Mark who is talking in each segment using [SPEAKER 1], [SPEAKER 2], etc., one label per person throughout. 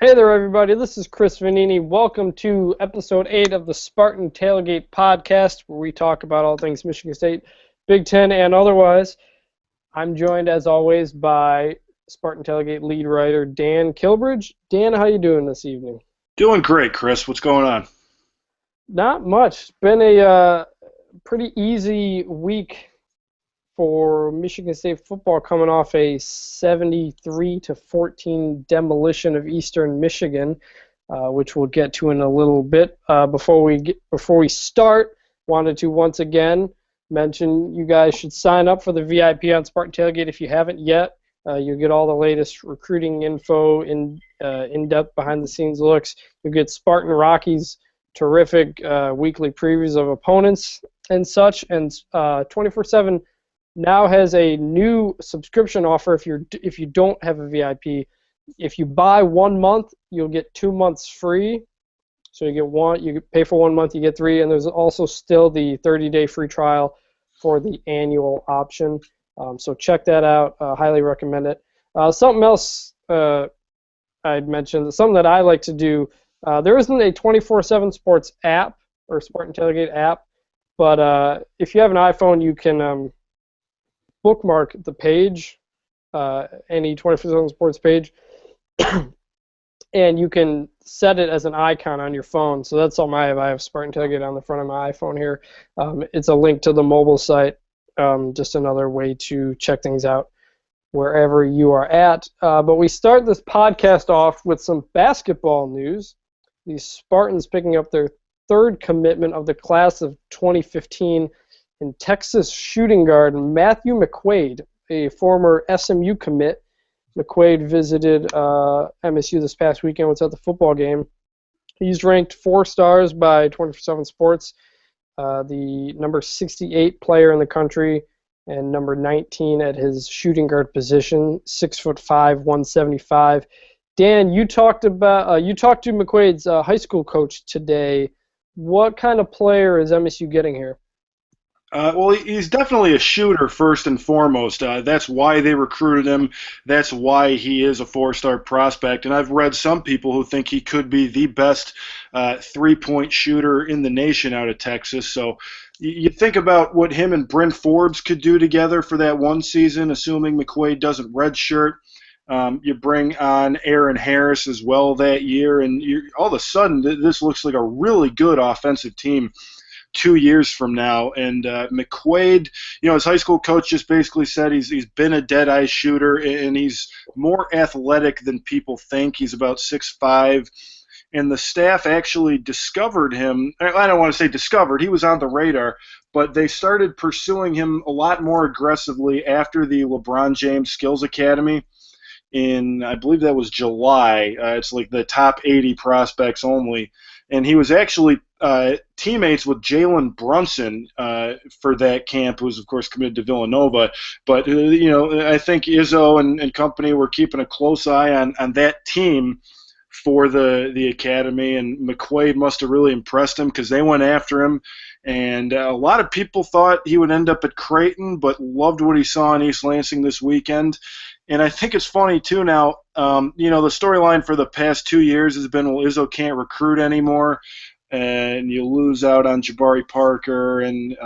[SPEAKER 1] Hey there, everybody. This is Chris Vanini. Welcome to episode 8 of the Spartan Tailgate podcast, where we talk about all things Michigan State, Big Ten, and otherwise. I'm joined, as always, by Spartan Tailgate lead writer Dan Kilbridge. Dan, how you doing this evening?
[SPEAKER 2] Doing great, Chris. What's going on?
[SPEAKER 1] Not much. It's been a pretty easy week for Michigan State football, coming off a 73-14 demolition of Eastern Michigan, which we'll get to in a little bit. Before we start, wanted to once again mention you guys should sign up for the VIP on Spartan Tailgate if you haven't yet. You'll get all the latest recruiting info, in-depth behind-the-scenes looks. You'll get Spartan Rockies terrific weekly previews of opponents and such, and 24/7 now has a new subscription offer if you don't have a VIP. If you buy 1 month, you'll get 2 months free. So you pay for 1 month, you get 3, and there's also still the 30-day free trial for the annual option. So check that out. Highly recommend it. Something else I'd mentioned, something that I like to do. There isn't a 24/7 Sports app or Spartan Tailgate app, but if you have an iPhone, you can bookmark the page, any 24/7 Sports page, and you can set it as an icon on your phone. So that's all I have. I have Spartan Tailgate on the front of my iPhone here. It's a link to the mobile site, just another way to check things out wherever you are at. But we start this podcast off with some basketball news. The Spartans picking up their third commitment of the class of 2015 in Texas shooting guard Matthew McQuaid, a former SMU commit. McQuaid visited MSU this past weekend, was at the football game. He's ranked 4 stars by 24/7 Sports, the number 68 player in the country, and number 19 at his shooting guard position, 6'5", 175. Dan, you talked to McQuaid's high school coach today. What kind of player is MSU getting here?
[SPEAKER 2] Well, he's definitely a shooter first and foremost. That's why they recruited him. That's why he is a 4-star prospect. And I've read some people who think he could be the best three-point shooter in the nation out of Texas. So you think about what him and Bryn Forbes could do together for that one season, assuming McQuaid doesn't redshirt. You bring on Aaron Harris as well that year, and all of a sudden this looks like a really good offensive team 2 years from now. And McQuaid, his high school coach just basically said he's been a dead-eye shooter, and he's more athletic than people think. He's about 6'5", and the staff actually discovered him. I don't want to say discovered. He was on the radar, but they started pursuing him a lot more aggressively after the LeBron James Skills Academy in, I believe that was July. It's like the top 80 prospects only. And he was actually teammates with Jalen Brunson for that camp, who's, of course, committed to Villanova. But, I think Izzo and company were keeping a close eye on that team for the academy, and McQuaid must have really impressed him because they went after him. And a lot of people thought he would end up at Creighton, but loved what he saw in East Lansing this weekend. And I think it's funny, too, now, the storyline for the past 2 years has been, well, Izzo can't recruit anymore, and you lose out on Jabari Parker and,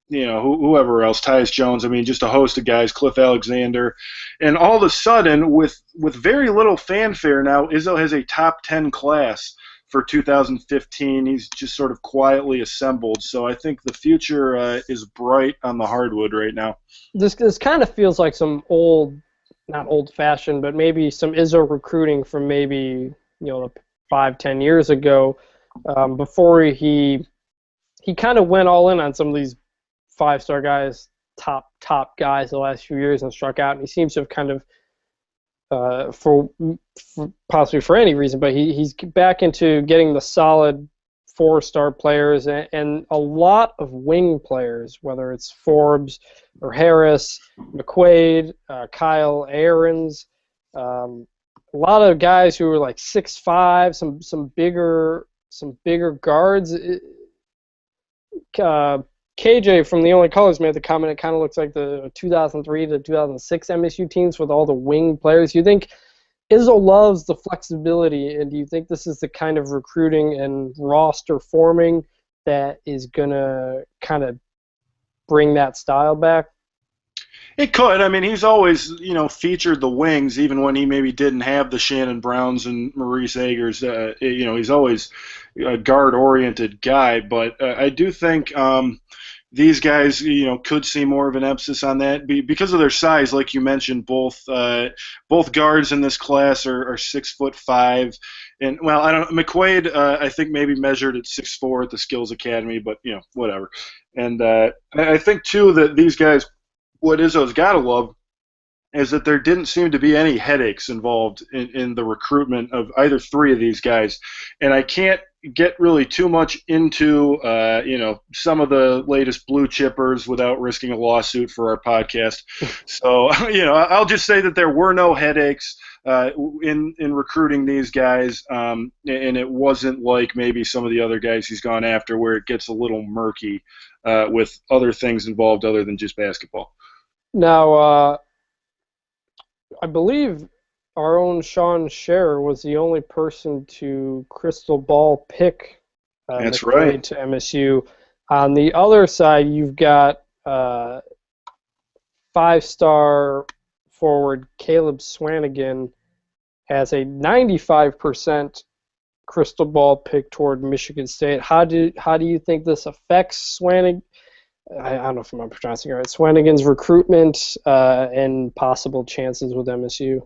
[SPEAKER 2] whoever else, Tyus Jones, just a host of guys, Cliff Alexander. And all of a sudden, with very little fanfare now, Izzo has a top 10 class for 2015. He's just sort of quietly assembled. So I think the future is bright on the hardwood right now.
[SPEAKER 1] This kind of feels like some not old-fashioned, but maybe some Izzo recruiting from maybe 5-10 years ago, before he kind of went all in on some of these 5-star guys, top guys the last few years, and struck out. And he seems to have kind of, for possibly for any reason, but he's back into getting the solid 4-star players and a lot of wing players, whether it's Forbes or Harris, McQuaid, Kyle Ahrens, a lot of guys who are like 6'5", some bigger guards. KJ from The Only Colors made the comment, it kind of looks like the 2003 to 2006 MSU teams with all the wing players. You think Izzo loves the flexibility, and do you think this is the kind of recruiting and roster forming that is going to kind of bring that style back?
[SPEAKER 2] It could. I mean, he's always, featured the wings, even when he maybe didn't have the Shannon Browns and Maurice Agers. He's always a guard-oriented guy. But I do think these guys, could see more of an emphasis on that because of their size. Like you mentioned, both guards in this class are 6'5", and I don't know. McQuaid, I think maybe measured at 6'4" at the Skills Academy, but whatever. And I think too that these guys, what Izzo's got to love is that there didn't seem to be any headaches involved in the recruitment of either three of these guys. And I can't get really too much into, some of the latest blue chippers without risking a lawsuit for our podcast. So, I'll just say that there were no headaches in recruiting these guys, and it wasn't like maybe some of the other guys he's gone after where it gets a little murky with other things involved other than just basketball.
[SPEAKER 1] Now, I believe our own Sean Scherer was the only person to crystal ball pick
[SPEAKER 2] That's
[SPEAKER 1] McQuaid
[SPEAKER 2] right.
[SPEAKER 1] to MSU. On the other side, you've got five-star forward Caleb Swanigan has a 95% crystal ball pick toward Michigan State. How do you think this affects Swanigan? I don't know if I'm pronouncing it right. Swanigan's recruitment and possible chances with MSU.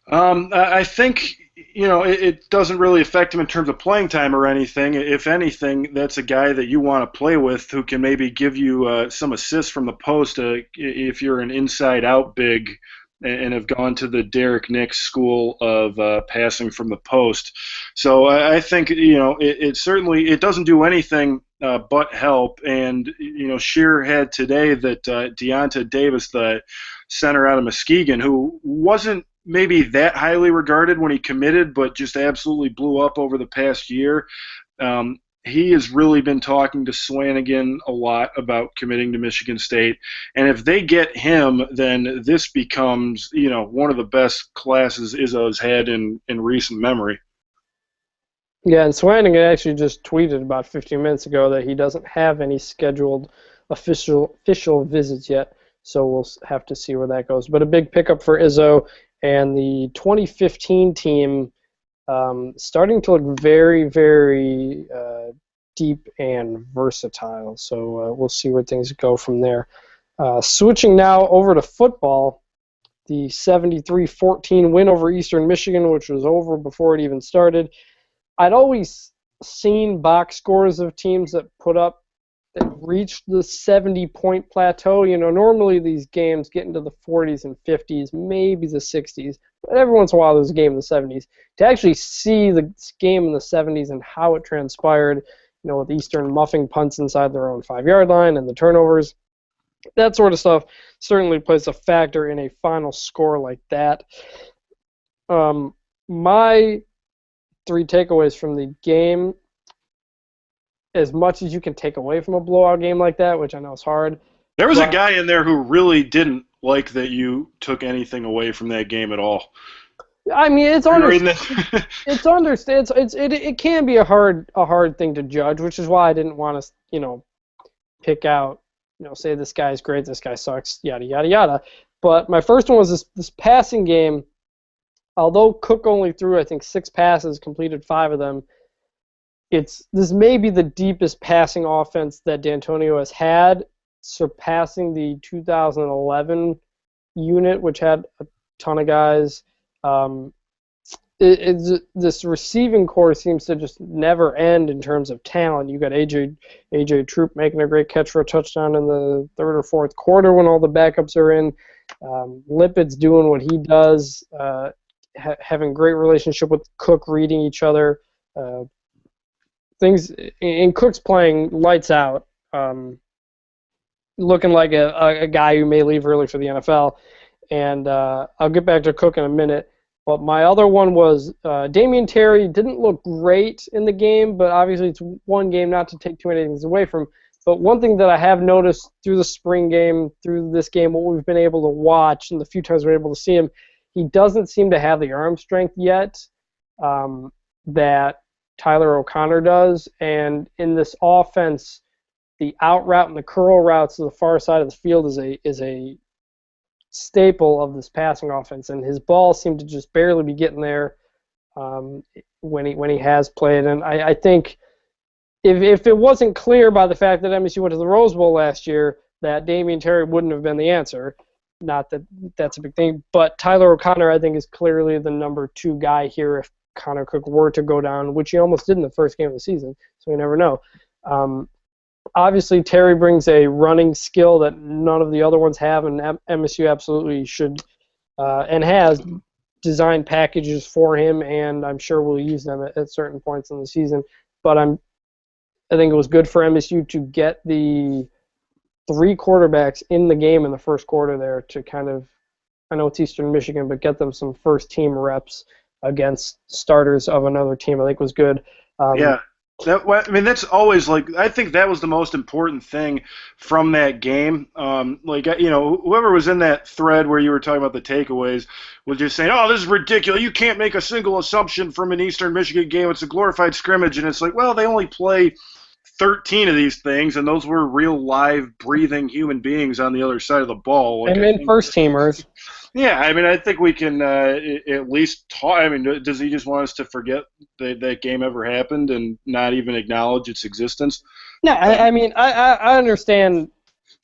[SPEAKER 2] I think it doesn't really affect him in terms of playing time or anything. If anything, that's a guy that you want to play with who can maybe give you some assists from the post if you're an inside-out big and have gone to the Derek Nix school of passing from the post. So I think it certainly it doesn't do anything but help. And Scheer had today that Deonta Davis, the center out of Muskegon, who wasn't maybe that highly regarded when he committed, but just absolutely blew up over the past year. He has really been talking to Swanigan a lot about committing to Michigan State. And if they get him, then this becomes, one of the best classes Izzo's had in recent memory.
[SPEAKER 1] Yeah, and Swanigan actually just tweeted about 15 minutes ago that he doesn't have any scheduled official visits yet, so we'll have to see where that goes. But a big pickup for Izzo, and the 2015 team starting to look very, very deep and versatile. So we'll see where things go from there. Switching now over to football, the 73-14 win over Eastern Michigan, which was over before it even started. I'd always seen box scores of teams that reached the 70-point plateau. Normally these games get into the 40s and 50s, maybe the 60s, but every once in a while there's a game in the 70s. To actually see the game in the 70s and how it transpired, with Eastern muffing punts inside their own 5-yard line and the turnovers, that sort of stuff certainly plays a factor in a final score like that. My 3 takeaways from the game, as much as you can take away from a blowout game like that, which I know is hard.
[SPEAKER 2] There was a guy in there who really didn't like that you took anything away from that game at all.
[SPEAKER 1] I mean, it can be a hard thing to judge, which is why I didn't want to, pick out, say this guy's great, this guy sucks, yada yada yada. But my first one was this passing game. Although Cook only threw, I think, 6 passes, completed 5 of them, this may be the deepest passing offense that D'Antonio has had, surpassing the 2011 unit, which had a ton of guys. This receiving core seems to just never end in terms of talent. You got AJ Troop making a great catch for a touchdown in the 3rd or 4th quarter when all the backups are in. Lippett's doing what he does, having great relationship with Cook, reading each other. Things in Cook's playing lights out, looking like a guy who may leave early for the NFL. And I'll get back to Cook in a minute. But my other one was Damian Terry didn't look great in the game, but obviously it's one game, not to take too many things away from. But one thing that I have noticed through the spring game, through this game, what we've been able to watch, and the few times we're able to see him, he doesn't seem to have the arm strength yet that Tyler O'Connor does. And in this offense, the out route and the curl routes to the far side of the field is a staple of this passing offense, and his ball seemed to just barely be getting there when he has played. And I think if it wasn't clear by the fact that MSU went to the Rose Bowl last year that Damian Terry wouldn't have been the answer, not that that's a big thing, but Tyler O'Connor I think is clearly the number 2 guy here if Connor Cook were to go down, which he almost did in the first game of the season, so we never know. Obviously, Terry brings a running skill that none of the other ones have, and MSU absolutely should and has designed packages for him, and I'm sure we'll use them at certain points in the season. But I think it was good for MSU to get the 3 quarterbacks in the game in the first quarter there to kind of, I know it's Eastern Michigan, but get them some first-team reps against starters of another team. I think was good.
[SPEAKER 2] Yeah. That's always I think that was the most important thing from that game. Whoever was in that thread where you were talking about the takeaways was just saying, "Oh, this is ridiculous. You can't make a single assumption from an Eastern Michigan game. It's a glorified scrimmage." And it's like, well, they only play 13 of these things, and those were real, live, breathing human beings on the other side of the ball.
[SPEAKER 1] And first teamers.
[SPEAKER 2] Yeah, I think we can at least talk. Does he just want us to forget that game ever happened and not even acknowledge its existence?
[SPEAKER 1] No, I understand,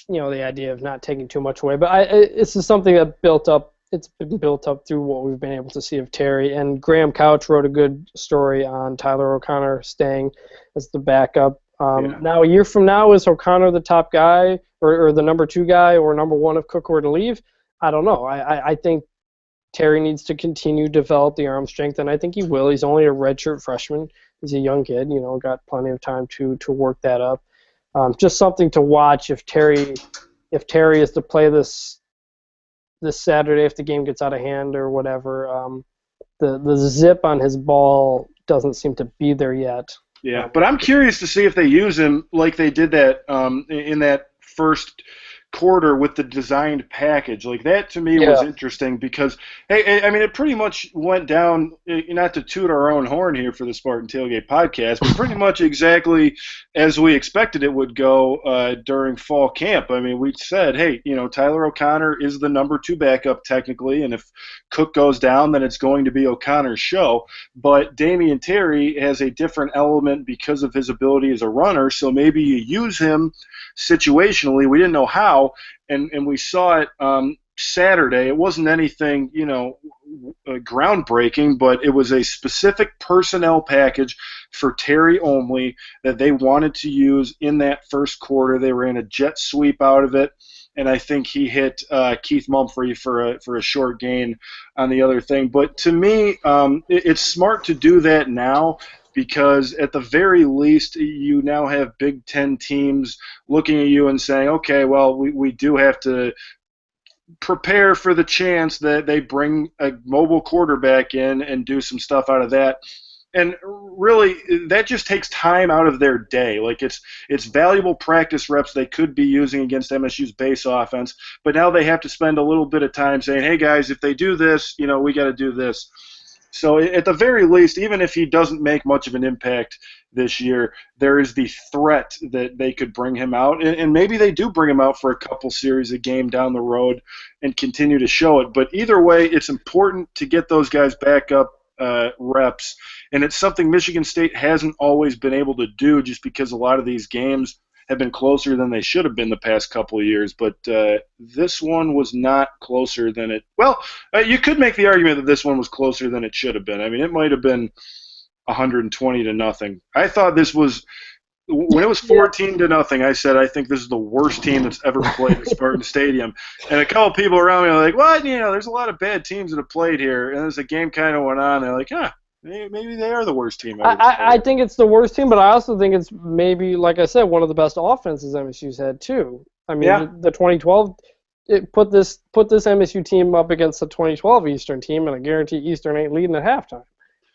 [SPEAKER 1] the idea of not taking too much away, but this is something that built up. It's been built up through what we've been able to see of Terry. And Graham Couch wrote a good story on Tyler O'Connor staying as the backup. Now, a year from now, is O'Connor the top guy or the number 2 guy or number 1 if Cook were to leave? I don't know. I think Terry needs to continue to develop the arm strength, and I think he will. He's only a redshirt freshman. He's a young kid, got plenty of time to work that up. Just something to watch if Terry is to play this Saturday if the game gets out of hand or whatever. The zip on his ball doesn't seem to be there yet.
[SPEAKER 2] Yeah, but I'm curious to see if they use him like they did that in that first quarter with the designed package. That to me was interesting because, hey, it pretty much went down, not to toot our own horn here for the Spartan Tailgate podcast, but pretty much exactly as we expected it would go during fall camp. We said, hey, Tyler O'Connor is the number 2 backup technically, and if Cook goes down, then it's going to be O'Connor's show. But Damian Terry has a different element because of his ability as a runner, so maybe you use him situationally. We didn't know how, and we saw it Saturday. It wasn't anything, groundbreaking, but it was a specific personnel package for Terry only that they wanted to use in that first quarter. They ran a jet sweep out of it, and I think he hit Keith Mumphrey for a short gain on the other thing. But to me, it's smart to do that now, because at the very least you now have Big Ten teams looking at you and saying, okay, well, we do have to prepare for the chance that they bring a mobile quarterback in and do some stuff out of that. And really, that just takes time out of their day. It's valuable practice reps they could be using against MSU's base offense, but now they have to spend a little bit of time saying, hey, guys, if they do this, we got to do this. So at the very least, even if he doesn't make much of an impact this year, there is the threat that they could bring him out. And maybe they do bring him out for a couple series a game down the road and continue to show it. But either way, it's important to get those guys back up reps. And it's something Michigan State hasn't always been able to do, just because a lot of these games have been closer than they should have been the past couple of years, but this one was not closer than it. Well, you could make the argument that this one was closer than it should have been. It might have been 120-0. I thought this was, when it was 14-0, I said I think this is the worst team that's ever played at Spartan Stadium. And a couple of people around me are like, "What? There's a lot of bad teams that have played here." And as the game kind of went on, they're like, maybe they are the worst team.
[SPEAKER 1] I think it's the worst team, but I also think it's maybe, like I said, one of the best offenses MSU's had too. The 2012, put this MSU team up against the 2012 Eastern team, and I guarantee Eastern ain't leading at halftime.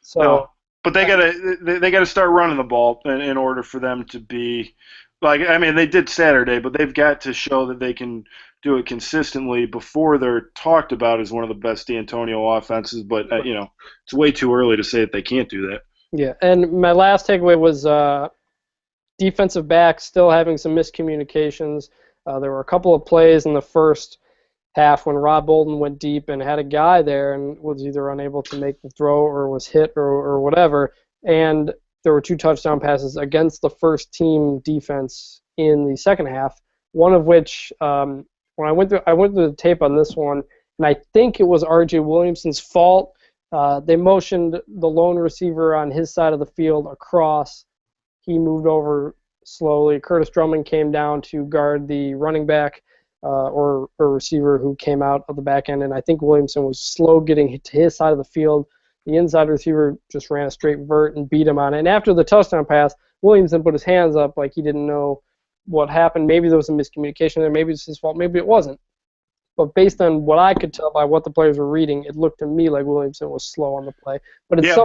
[SPEAKER 1] So,
[SPEAKER 2] no, but they gotta start running the ball in order for them to be. They did Saturday, but they've got to show that they can do it consistently before they're talked about as one of the best D'Antonio offenses. But it's way too early to say that they can't do that.
[SPEAKER 1] Yeah, and my last takeaway was defensive backs still having some miscommunications. There were a couple of plays in the first half when Rob Bolden went deep and had a guy there and was either unable to make the throw or was hit or whatever. And there were 2 touchdown passes against the first team defense in the second half. One of which, when I went through the tape on this one, and I think it was R.J. Williamson's fault. They motioned the lone receiver on his side of the field across. He moved over slowly. Curtis Drummond came down to guard the running back or receiver who came out of the back end, and I think Williamson was slow getting to his side of the field. The inside receiver just ran a straight vert and beat him on it. And after the touchdown pass, Williamson put his hands up like he didn't know what happened. Maybe there was a miscommunication there. Maybe it's his fault. Maybe it wasn't. But based on what I could tell by what the players were reading, it looked to me like Williamson was slow on the play. But it's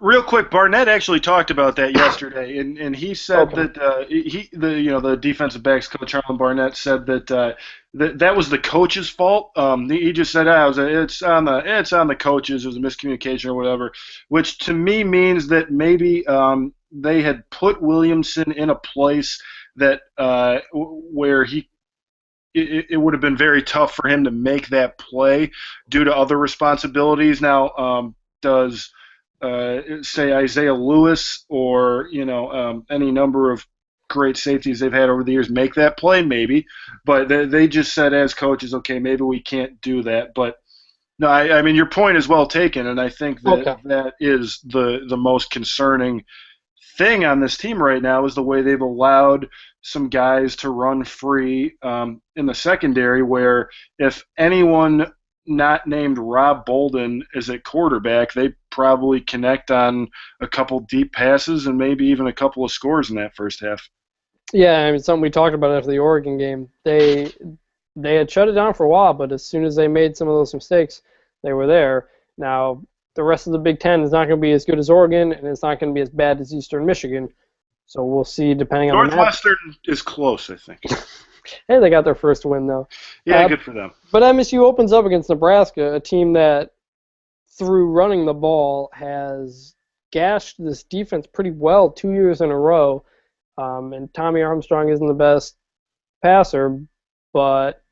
[SPEAKER 2] real quick, Barnett actually talked about that yesterday, and he said that the defensive backs coach Harlan Barnett said that that was the coach's fault. He just said it's on the coaches. It was a miscommunication or whatever, which to me means that maybe they had put Williamson in a place that where it would have been very tough for him to make that play due to other responsibilities. Now, does say Isaiah Lewis or any number of great safeties they've had over the years make that play? Maybe, but they just said as coaches, okay, maybe we can't do that. But no, I mean your point is well taken, and I think that that is the most concerning thing on this team right now is the way they've allowed some guys to run free in the secondary, where if anyone not named Rob Bolden is at quarterback, they probably connect on a couple deep passes and maybe even a couple of scores in that first half.
[SPEAKER 1] Yeah, I mean, something we talked about after the Oregon game. They had shut it down for a while, but as soon as they made some of those mistakes, they were there. Now, the rest of the Big Ten is not going to be as good as Oregon, and it's not going to be as bad as Eastern Michigan. So we'll see, depending on
[SPEAKER 2] Northwestern is close, I think.
[SPEAKER 1] Hey, they got their first win, though.
[SPEAKER 2] Yeah, good for them.
[SPEAKER 1] But MSU opens up against Nebraska, a team that, through running the ball, has gashed this defense pretty well 2 years in a row. And Tommy Armstrong isn't the best passer, but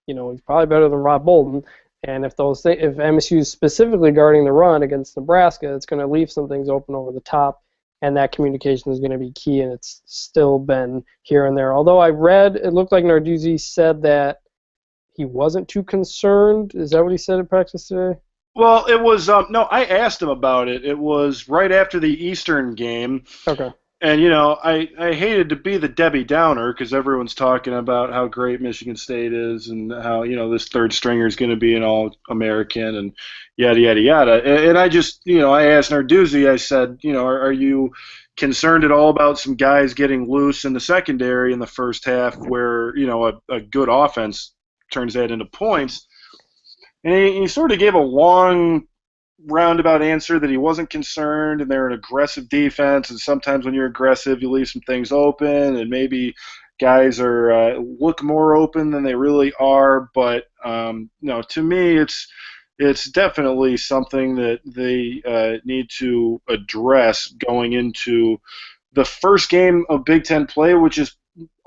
[SPEAKER 1] he's probably better than Rob Bolden. And if MSU is specifically guarding the run against Nebraska, it's going to leave some things open over the top, and that communication is going to be key, and it's still been here and there. Although I read, it looked like Narduzzi said that he wasn't too concerned. Is that what he said at practice today?
[SPEAKER 2] Well, it was no. I asked him about it. It was right after the Eastern game.
[SPEAKER 1] Okay.
[SPEAKER 2] And, I hated to be the Debbie Downer because everyone's talking about how great Michigan State is and how, this third stringer is going to be an All-American and yada, yada, yada. And I just, I asked Narduzzi, I said, are you concerned at all about some guys getting loose in the secondary in the first half where, a good offense turns that into points? And he sort of gave a long roundabout answer that he wasn't concerned, and they're an aggressive defense, and sometimes when you're aggressive you leave some things open, and maybe guys are look more open than they really are. But to me it's definitely something that they need to address going into the first game of Big Ten play, which is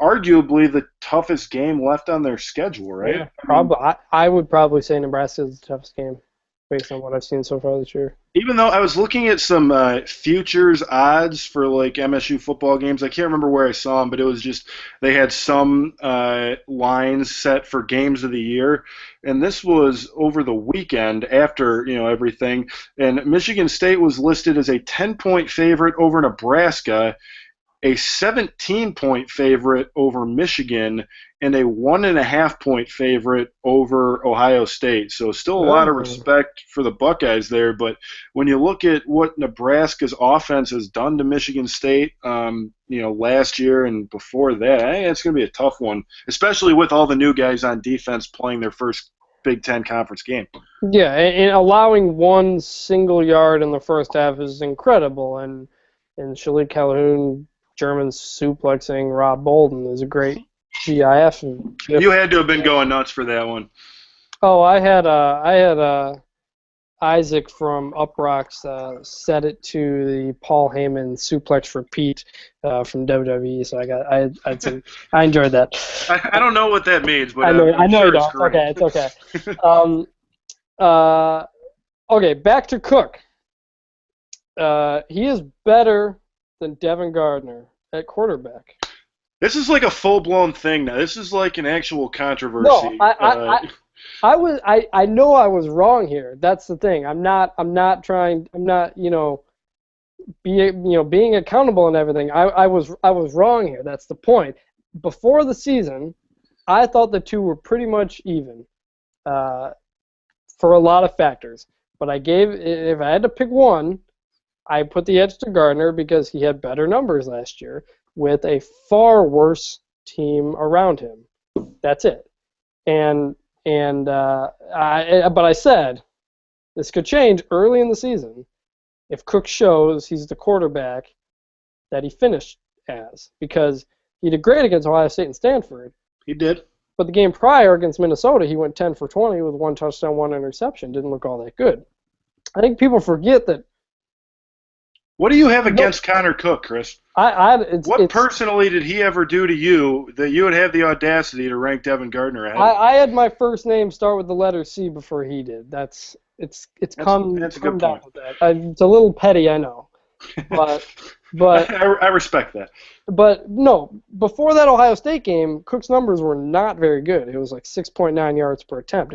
[SPEAKER 2] arguably the toughest game left on their schedule, right?
[SPEAKER 1] Yeah, probably. I would probably say Nebraska is the toughest game based on what I've seen so far this year.
[SPEAKER 2] Even though I was looking at some futures odds for like MSU football games, I can't remember where I saw them, but it was just they had some lines set for games of the year, and this was over the weekend after everything. And Michigan State was listed as a 10-point favorite over Nebraska, a 17-point favorite over Michigan, and a 1.5-point favorite over Ohio State. So still a lot of respect for the Buckeyes there. But when you look at what Nebraska's offense has done to Michigan State, last year and before that, I think it's going to be a tough one, especially with all the new guys on defense playing their first Big Ten conference game.
[SPEAKER 1] Yeah, and allowing one single yard in the first half is incredible. And Shalik Calhoun German suplexing Rob Bolden is a great GIF.
[SPEAKER 2] You had to have been going nuts for that one.
[SPEAKER 1] Oh, I had Isaac from Uprocks set it to the Paul Heyman suplex for Pete from WWE, so I enjoyed that.
[SPEAKER 2] I don't know what that means, but
[SPEAKER 1] I know
[SPEAKER 2] sure
[SPEAKER 1] you don't. It's okay. Okay, back to Cook. He is better than Devin Gardner at quarterback.
[SPEAKER 2] This is like a full-blown thing now. This is like an actual controversy.
[SPEAKER 1] No, I know I was wrong here. That's the thing. I'm not being accountable and everything. I was wrong here. That's the point. Before the season, I thought the two were pretty much even for a lot of factors. But if I had to pick one, I put the edge to Gardner because he had better numbers last year with a far worse team around him. That's it. But I said this could change early in the season if Cook shows he's the quarterback that he finished as, because he did great against Ohio State and Stanford.
[SPEAKER 2] He did.
[SPEAKER 1] But the game prior against Minnesota, he went 10 for 20 with 1 touchdown, 1 interception. Didn't look all that good. I think people forget that.
[SPEAKER 2] What do you have against Connor Cook, Chris? What personally did he ever do to you that you would have the audacity to rank Devin Gardner ahead?
[SPEAKER 1] I had my first name start with the letter C before he did. That's a good point. With that. It's a little petty, I know, but
[SPEAKER 2] I respect that.
[SPEAKER 1] But no, before that Ohio State game, Cook's numbers were not very good. It was like 6.9 yards per attempt.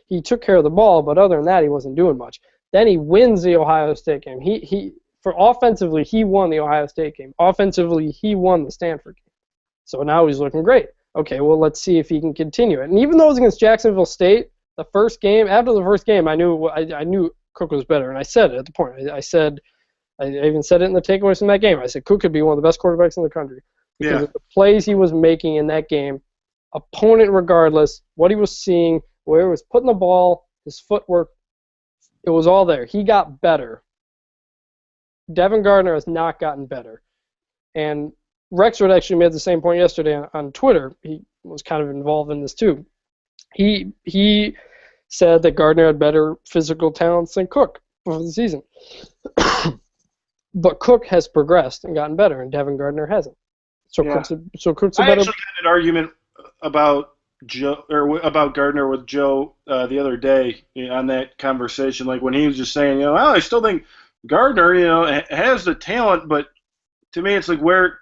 [SPEAKER 1] He took care of the ball, but other than that, he wasn't doing much. Then he wins the Ohio State game. For offensively, he won the Ohio State game. Offensively, he won the Stanford game. So now he's looking great. Okay, well, let's see if he can continue it. And even though it was against Jacksonville State, after the first game, I knew Cook was better, and I said it at the point. I even said it in the takeaways from that game. I said Cook could be one of the best quarterbacks in the country because of the plays he was making in that game, opponent regardless, what he was seeing, where he was putting the ball, his footwork, it was all there. He got better. Devin Gardner has not gotten better. And Rexford actually made the same point yesterday on Twitter. He was kind of involved in this too. He said that Gardner had better physical talents than Cook for the season. But Cook has progressed and gotten better, and Devin Gardner hasn't. So Cook's a better.
[SPEAKER 2] I actually had an argument about Gardner with Joe the other day on that conversation. Like when he was just saying, I still think Gardner, has the talent, but to me, it's like where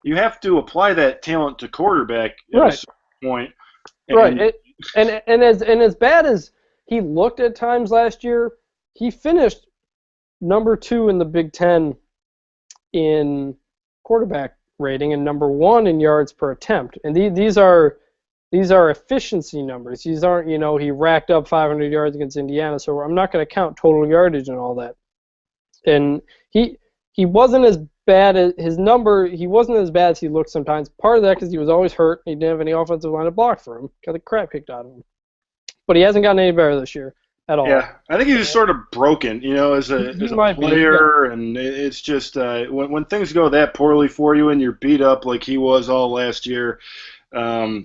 [SPEAKER 2] you have to apply that talent to quarterback at a certain point.
[SPEAKER 1] Right. And as bad as he looked at times last year, he finished number 2 in the Big Ten in quarterback rating and number 1 in yards per attempt. And these are efficiency numbers. These aren't, he racked up 500 yards against Indiana, so I'm not going to count total yardage and all that. And he wasn't as bad as his number. He wasn't as bad as he looked sometimes. Part of that because he was always hurt. He didn't have any offensive line to block for him. Got the crap kicked out of him. But he hasn't gotten any better this year at all.
[SPEAKER 2] Yeah, I think he's just sort of broken, as a player, and it's just when things go that poorly for you and you're beat up like he was all last year. I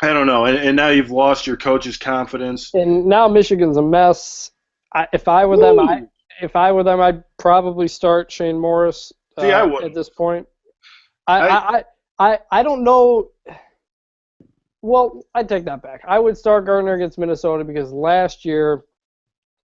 [SPEAKER 2] don't know, and now you've lost your coach's confidence. And
[SPEAKER 1] now Michigan's a mess. If I were them, I'd probably start Shane Morris at this point. I don't know. Well, I take that back. I would start Gardner against Minnesota because last year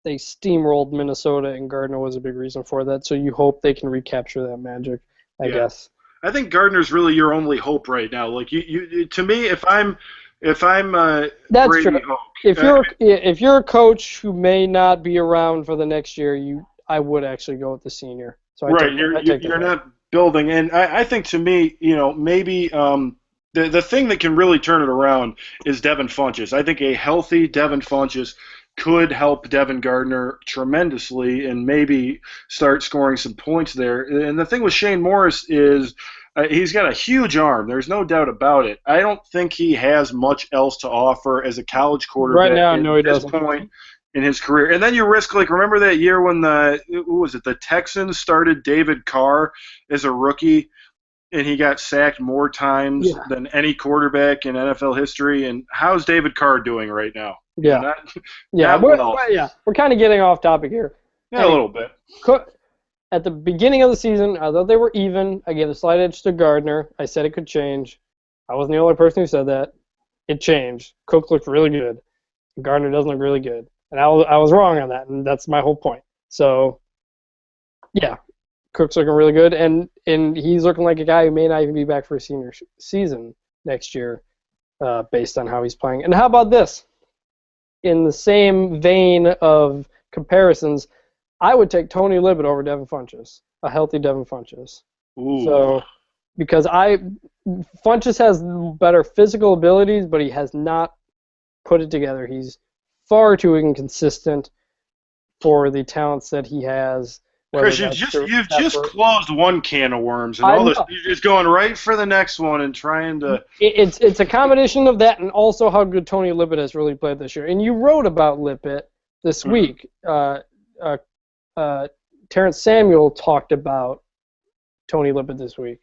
[SPEAKER 1] they steamrolled Minnesota, and Gardner was a big reason for that. So you hope they can recapture that magic, I guess.
[SPEAKER 2] I think Gardner's really your only hope right now. Like you to me, if I'm that's
[SPEAKER 1] Brady true. Hoke, if you're a coach who may not be around for the next year, I would actually go with the senior. So
[SPEAKER 2] you're not building, and I think to me, maybe the thing that can really turn it around is Devin Funchess. I think a healthy Devin Funchess could help Devin Gardner tremendously and maybe start scoring some points there. And the thing with Shane Morris is he's got a huge arm. There's no doubt about it. I don't think he has much else to offer as a college quarterback
[SPEAKER 1] right now. No, he doesn't.
[SPEAKER 2] At this point in his career. And then you risk, remember that year when the Texans started David Carr as a rookie? and he got sacked more times
[SPEAKER 1] Yeah.
[SPEAKER 2] than any quarterback in NFL history. And how's David Carr doing right now?
[SPEAKER 1] Yeah.
[SPEAKER 2] Not,
[SPEAKER 1] Yeah.
[SPEAKER 2] not well.
[SPEAKER 1] We're kind of getting off topic here.
[SPEAKER 2] Yeah, a little bit.
[SPEAKER 1] At the beginning of the season, I thought they were even. I gave a slight edge to Gardner. I said it could change. I wasn't the only person who said that. It changed. Cook looked really good. Gardner doesn't look really good. And I was wrong on that, and that's my whole point. So, yeah, Cook's looking really good, and he's looking like a guy who may not even be back for a senior season next year, based on how he's playing. And how about this? In the same vein of comparisons, I would take Tony Lippett over Devin Funchess, a healthy Devin Funchess.
[SPEAKER 2] Ooh.
[SPEAKER 1] So, because Funchess has better physical abilities, but he has not put it together. He's far too inconsistent for the talents that he has.
[SPEAKER 2] Chris, you've just closed one can of worms, and all this you're just going right for the next one and trying to.
[SPEAKER 1] It's a combination of that and also how good Tony Lippett has really played this year. And you wrote about Lippett this week. Terrence Samuel talked about Tony Lippett this week.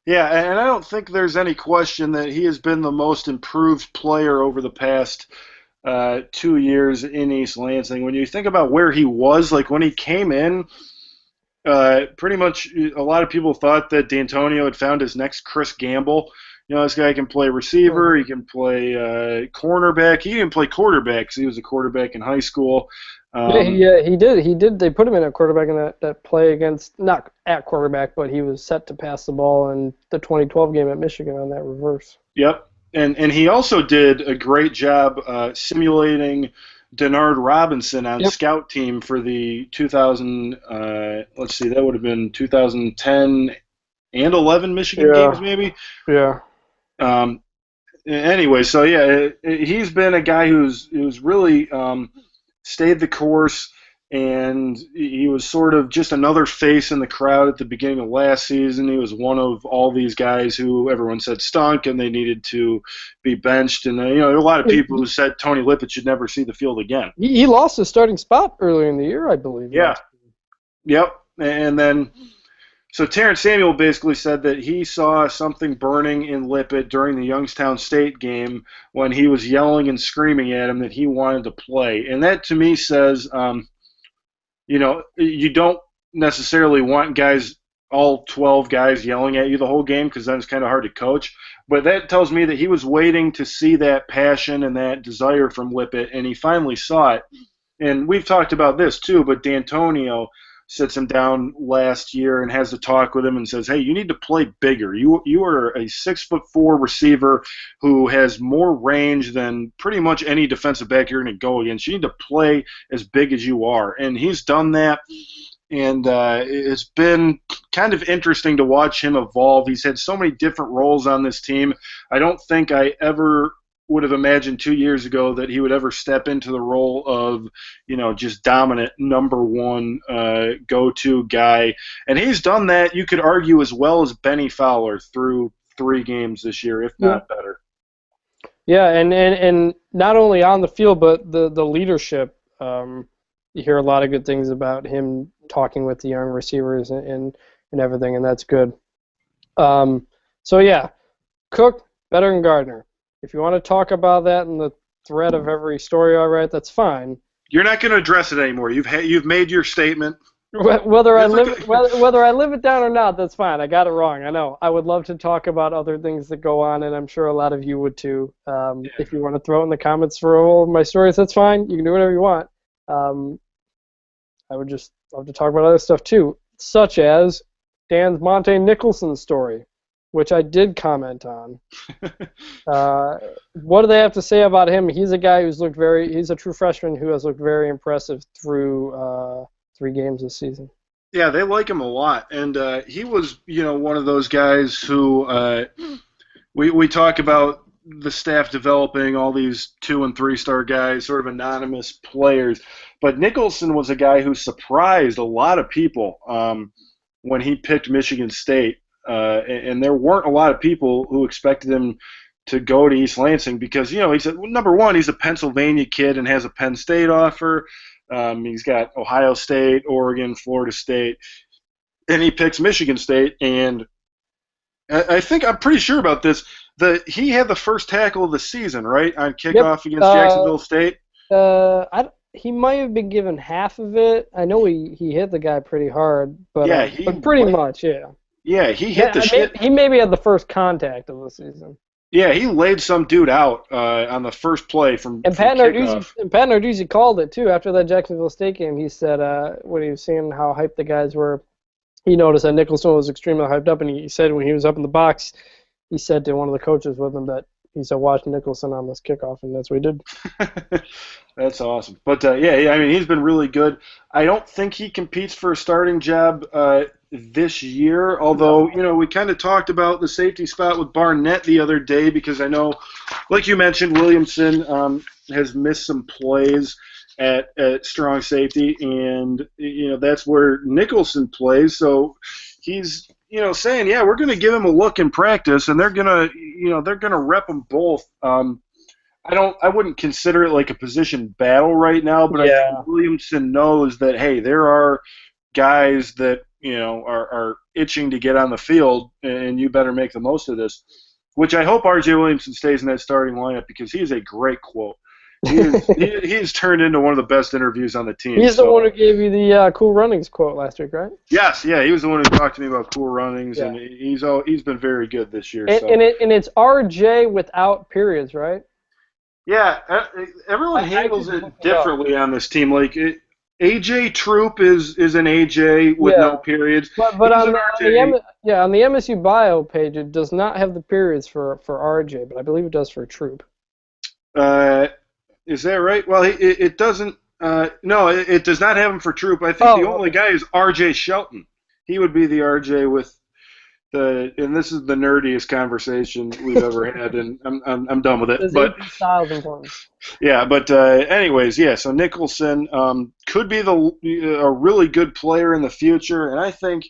[SPEAKER 2] Yeah, and I don't think there's any question that he has been the most improved player over the past 2 years in East Lansing. When you think about where he was, like when he came in, pretty much a lot of people thought that D'Antonio had found his next Chris Gamble. This guy can play receiver, he can play cornerback, he can play quarterback because he was a quarterback in high school.
[SPEAKER 1] He did. They put him in a quarterback in that play against, not at quarterback, but he was set to pass the ball in the 2012 game at Michigan on that reverse.
[SPEAKER 2] Yep. And he also did a great job simulating Denard Robinson on scout team for the 2000, let's see, that would have been 2010 and 11 Michigan games maybe.
[SPEAKER 1] Yeah.
[SPEAKER 2] Anyway, so yeah, he's been a guy who's really stayed the course, and he was sort of just another face in the crowd at the beginning of last season. He was one of all these guys who everyone said stunk and they needed to be benched. And there are a lot of people who said Tony Lippett should never see the field again.
[SPEAKER 1] He lost his starting spot earlier in the year, I believe.
[SPEAKER 2] Yeah. Yep. And then so Terrence Samuel basically said that he saw something burning in Lippett during the Youngstown State game when he was yelling and screaming at him that he wanted to play. And that to me says you don't necessarily want guys, all 12 guys, yelling at you the whole game because then it's kind of hard to coach. But that tells me that he was waiting to see that passion and that desire from Lippett, and he finally saw it. And we've talked about this too, but D'Antonio sits him down last year and has a talk with him and says, hey, you need to play bigger. You are a 6'4" receiver who has more range than pretty much any defensive back you're going to go against. You need to play as big as you are. And he's done that, and it's been kind of interesting to watch him evolve. He's had so many different roles on this team. I don't think I ever would have imagined 2 years ago that he would ever step into the role of, just dominant number one go-to guy. And he's done that, you could argue, as well as Benny Fowler through 3 games this year, if not better.
[SPEAKER 1] Yeah, and not only on the field, but the leadership. You hear a lot of good things about him talking with the young receivers and everything, and that's good. So, yeah, Cook, better than Gardner. If you want to talk about that in the thread of every story I write, that's fine.
[SPEAKER 2] You're not going to address it anymore. You've made your statement.
[SPEAKER 1] Whether I live it down or not, that's fine. I got it wrong. I know. I would love to talk about other things that go on, and I'm sure a lot of you would too. If you want to throw it in the comments for all of my stories, that's fine. You can do whatever you want. I would just love to talk about other stuff too, such as Dan's Montae Nicholson story, which I did comment on. What do they have to say about him? He's a guy he's a true freshman who has looked very impressive through 3 games this season.
[SPEAKER 2] Yeah, they like him a lot. And he was, one of those guys who we talk about the staff developing all these 2- and 3-star guys, sort of anonymous players. But Nicholson was a guy who surprised a lot of people when he picked Michigan State. And there weren't a lot of people who expected him to go to East Lansing because, he's number one, he's a Pennsylvania kid and has a Penn State offer. He's got Ohio State, Oregon, Florida State, and he picks Michigan State. And I think I'm pretty sure about this. He had the first tackle of the season, right, on
[SPEAKER 1] Yep.
[SPEAKER 2] kickoff against Jacksonville State.
[SPEAKER 1] He might have been given half of it. I know he hit the guy pretty hard,
[SPEAKER 2] Yeah,
[SPEAKER 1] but pretty much, yeah.
[SPEAKER 2] Yeah, he hit the shit.
[SPEAKER 1] He maybe had the first contact of the season.
[SPEAKER 2] Yeah, he laid some dude out on the first play from kickoff.
[SPEAKER 1] Pat Narduzzi called it too after that Jacksonville State game. He said when he was seeing how hyped the guys were, he noticed that Nicholson was extremely hyped up, and he said when he was up in the box, he said to one of the coaches with him that he said, "Watch Nicholson on this kickoff," and that's what he did.
[SPEAKER 2] That's awesome. But yeah, I mean, he's been really good. I don't think he competes for a starting job this year, although, we kind of talked about the safety spot with Barnett the other day because I know, like you mentioned, Williamson has missed some plays at strong safety, and, that's where Nicholson plays. So he's, saying, yeah, we're going to give him a look in practice, and they're going to rep them both. I wouldn't consider it like a position battle right now, but
[SPEAKER 1] Yeah.
[SPEAKER 2] I think Williamson knows that, hey, there are guys that, are itching to get on the field, and you better make the most of this, which I hope R.J. Williamson stays in that starting lineup because he is a great quote. He's turned into one of the best interviews on the team.
[SPEAKER 1] He's the one who gave you the cool runnings quote last week, right?
[SPEAKER 2] Yes, yeah, he was the one who talked to me about cool runnings, and he's been very good this year.
[SPEAKER 1] And it's R.J. without periods, right?
[SPEAKER 2] Yeah, everyone handles it differently on this team. Like AJ Troop is an AJ with no periods.
[SPEAKER 1] But on the MSU bio page, it does not have the periods for RJ, but I believe it does for Troop.
[SPEAKER 2] Is that right? Well, it doesn't. No, it does not have him for Troop. I think the only guy is RJ Shelton. He would be the RJ with and this is the nerdiest conversation we've ever had, and I'm done with it. But
[SPEAKER 1] styles important.
[SPEAKER 2] Yeah, but anyways, yeah. So Nicholson could be a really good player in the future, and I think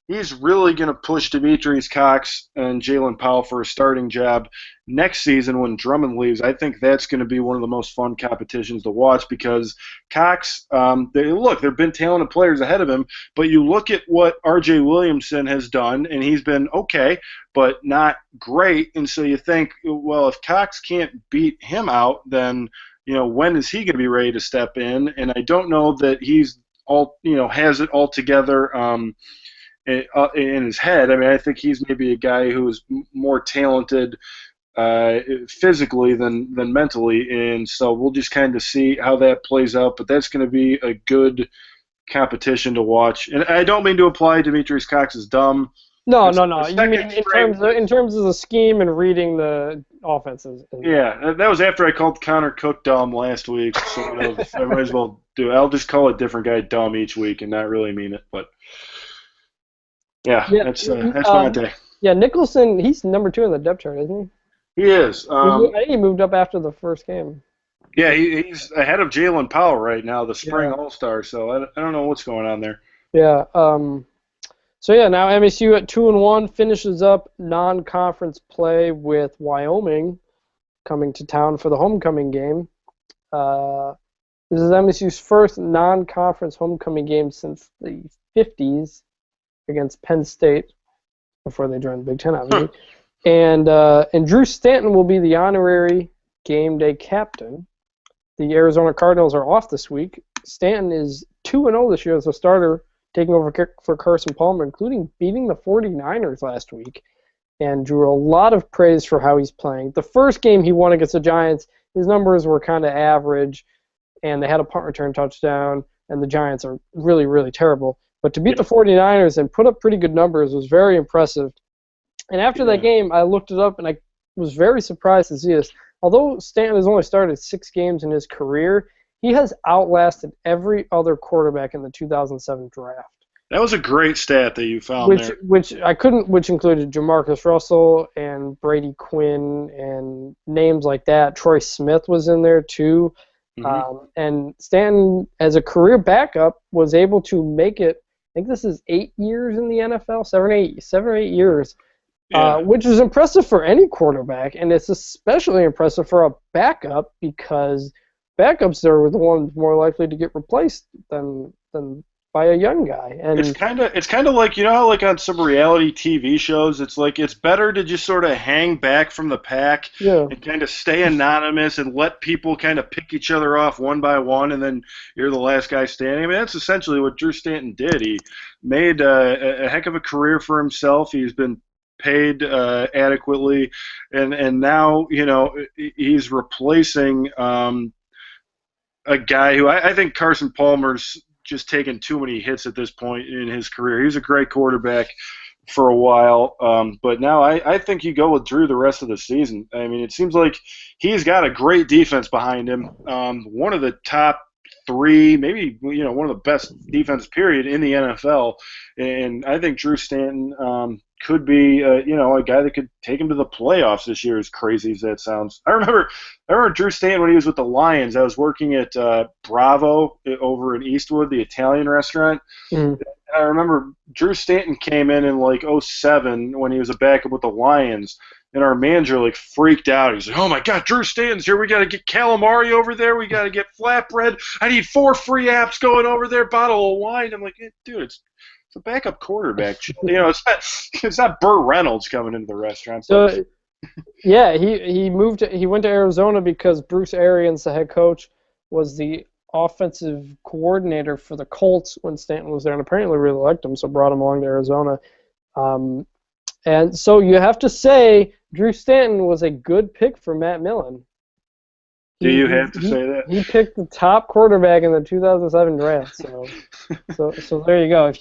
[SPEAKER 2] he's really going to push Demetrius Cox and Jalen Powell for a starting job next season when Drummond leaves. I think that's going to be one of the most fun competitions to watch because Cox, there have been talented players ahead of him, but you look at what R.J. Williamson has done, and he's been okay, but not great. And so you think, well, if Cox can't beat him out, then when is he going to be ready to step in? And I don't know that he's has it all together. In his head. I mean, I think he's maybe a guy who's more talented physically than mentally, and so we'll just kind of see how that plays out. But that's going to be a good competition to watch. And I don't mean to imply Demetrius Cox is dumb.
[SPEAKER 1] No. You mean in terms of the scheme and reading the offenses.
[SPEAKER 2] Yeah, that was after I called Connor Cook dumb last week, so I might as well do it. I'll just call a different guy dumb each week and not really mean it, but. Yeah, that's Montae.
[SPEAKER 1] Yeah, Nicholson, he's number 2 in the depth chart, isn't
[SPEAKER 2] he? He is.
[SPEAKER 1] I think he moved up after the first game.
[SPEAKER 2] Yeah, he's ahead of Jalen Powell right now, the spring All-Star, so I don't know what's going on there.
[SPEAKER 1] Yeah. So, now MSU at 2-1 finishes up non-conference play with Wyoming coming to town for the homecoming game. This is MSU's first non-conference homecoming game since the 50s. Against Penn State before they joined the Big Ten, obviously. And Drew Stanton will be the honorary game day captain. The Arizona Cardinals are off this week. Stanton is 2-0 this year as a starter, taking over for Carson Palmer, including beating the 49ers last week, and drew a lot of praise for how he's playing. The first game he won against the Giants, his numbers were kind of average, and they had a punt return touchdown, and the Giants are really, really terrible. But to beat the 49ers and put up pretty good numbers was very impressive. And after that game, I looked it up, and I was very surprised to see this. Although Stanton has only started 6 games in his career, he has outlasted every other quarterback in the 2007 draft.
[SPEAKER 2] That was a great stat that you found there.
[SPEAKER 1] Which included Jamarcus Russell and Brady Quinn and names like that. Troy Smith was in there too. Mm-hmm. And Stanton, as a career backup, was able to make it. I think this is 8 years in the NFL, 7 or 8 years, which is impressive for any quarterback, and it's especially impressive for a backup because backups are the ones more likely to get replaced than by a young guy. And
[SPEAKER 2] it's kind of like, you know how like on some reality TV shows it's like it's better to just sort of hang back from the pack
[SPEAKER 1] yeah,
[SPEAKER 2] and kind of stay anonymous and let people kind of pick each other off one by one, and then you're the last guy standing. I mean, that's essentially what Drew Stanton did. He made a heck of a career for himself. He's been paid adequately, and now, you know, he's replacing a guy who I think Carson Palmer's just taken too many hits at this point in his career. He was a great quarterback for a while, but now I think you go with Drew the rest of the season. I mean, it seems like he's got a great defense behind him, one of the top three, maybe, you know, one of the best defense period in the NFL, and I think Drew Stanton could be, you know, a guy that could take him to the playoffs this year, as crazy as that sounds. I remember Drew Stanton when he was with the Lions. I was working at Bravo over in Eastwood, the Italian restaurant.
[SPEAKER 1] mm,
[SPEAKER 2] I remember Drew Stanton came in like '07 when he was a backup with the Lions, and our manager like freaked out. He's like, "Oh my God, Drew Stanton's here. We got to get calamari over there. We got to get flatbread. I need 4 free apps going over there. Bottle of wine." I'm like, "Dude, it's a backup quarterback. You know, it's not Burt Reynolds coming into the restaurant."
[SPEAKER 1] so yeah, he went to Arizona because Bruce Arians, the head coach, was the offensive coordinator for the Colts when Stanton was there, and apparently really liked him, so brought him along to Arizona. And so you have to say Drew Stanton was a good pick for Matt Millen.
[SPEAKER 2] Do you have to say that?
[SPEAKER 1] He picked the top quarterback in the 2007 draft. So there you go.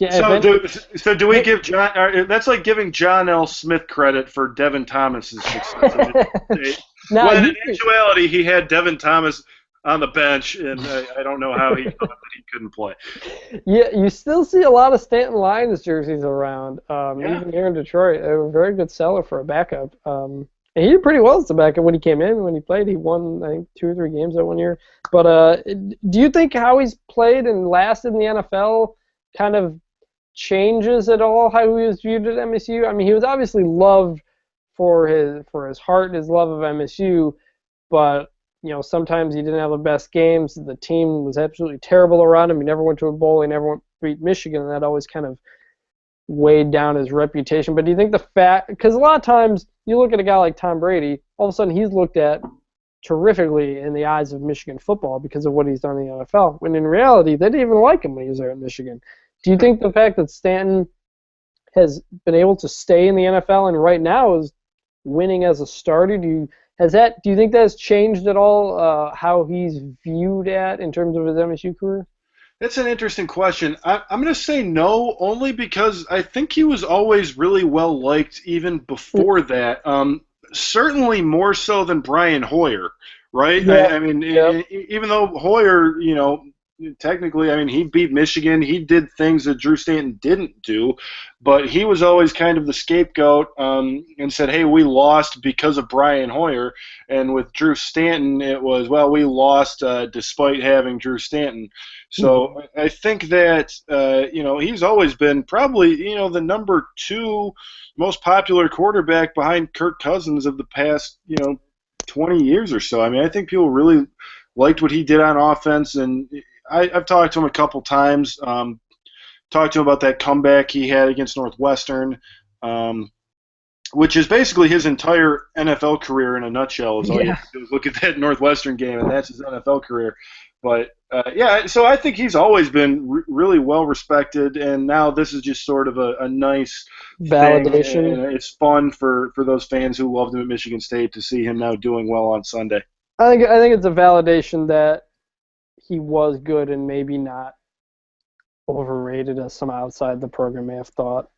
[SPEAKER 2] So do we give John? That's like giving John L. Smith credit for Devin Thomas's success.
[SPEAKER 1] Now,
[SPEAKER 2] when in actuality, he had Devin Thomas on the bench, and I don't know how he thought that he couldn't play.
[SPEAKER 1] Yeah, you still see a lot of Stanton Lions jerseys around, even here in Detroit. They were a very good seller for a backup. And he did pretty well as a backup when he came in. When he played, he won, I think, 2 or 3 games that one year. But do you think how he's played and lasted in the NFL kind of changes at all how he was viewed at MSU? I mean, he was obviously loved for his heart and his love of MSU, but you know, sometimes he didn't have the best games. The team was absolutely terrible around him. He never went to a bowl. He never beat Michigan, and that always kind of weighed down his reputation. But do you think the fact, because a lot of times you look at a guy like Tom Brady, all of a sudden he's looked at terrifically in the eyes of Michigan football because of what he's done in the NFL, when in reality they didn't even like him when he was there at Michigan. Do you think the fact that Stanton has been able to stay in the NFL and right now is winning as a starter, do you think that has changed at all how he's viewed at in terms of his MSU career?
[SPEAKER 2] That's an interesting question. I'm going to say no, only because I think he was always really well liked even before that. Certainly more so than Brian Hoyer, right?
[SPEAKER 1] Yeah.
[SPEAKER 2] I mean,
[SPEAKER 1] Yeah.
[SPEAKER 2] even though Hoyer, you know, technically, I mean, he beat Michigan. He did things that Drew Stanton didn't do, but he was always kind of the scapegoat and said, hey, we lost because of Brian Hoyer. And with Drew Stanton, it was, well, we lost despite having Drew Stanton. So I think that, you know, he's always been probably, you know, the number 2 most popular quarterback behind Kirk Cousins of the past, you know, 20 years or so. I mean, I think people really liked what he did on offense, and I've talked to him a couple times, talked to him about that comeback he had against Northwestern, which is basically his entire NFL career in a nutshell. Is all you have to do is look at that Northwestern game, and that's his NFL career. But, yeah, so I think he's always been really well respected, and now this is just sort of a nice
[SPEAKER 1] validation.
[SPEAKER 2] Thing, and it's fun for those fans who loved him at Michigan State to see him now doing well on Sunday.
[SPEAKER 1] I think it's a validation that he was good and maybe not overrated as some outside the program may have thought.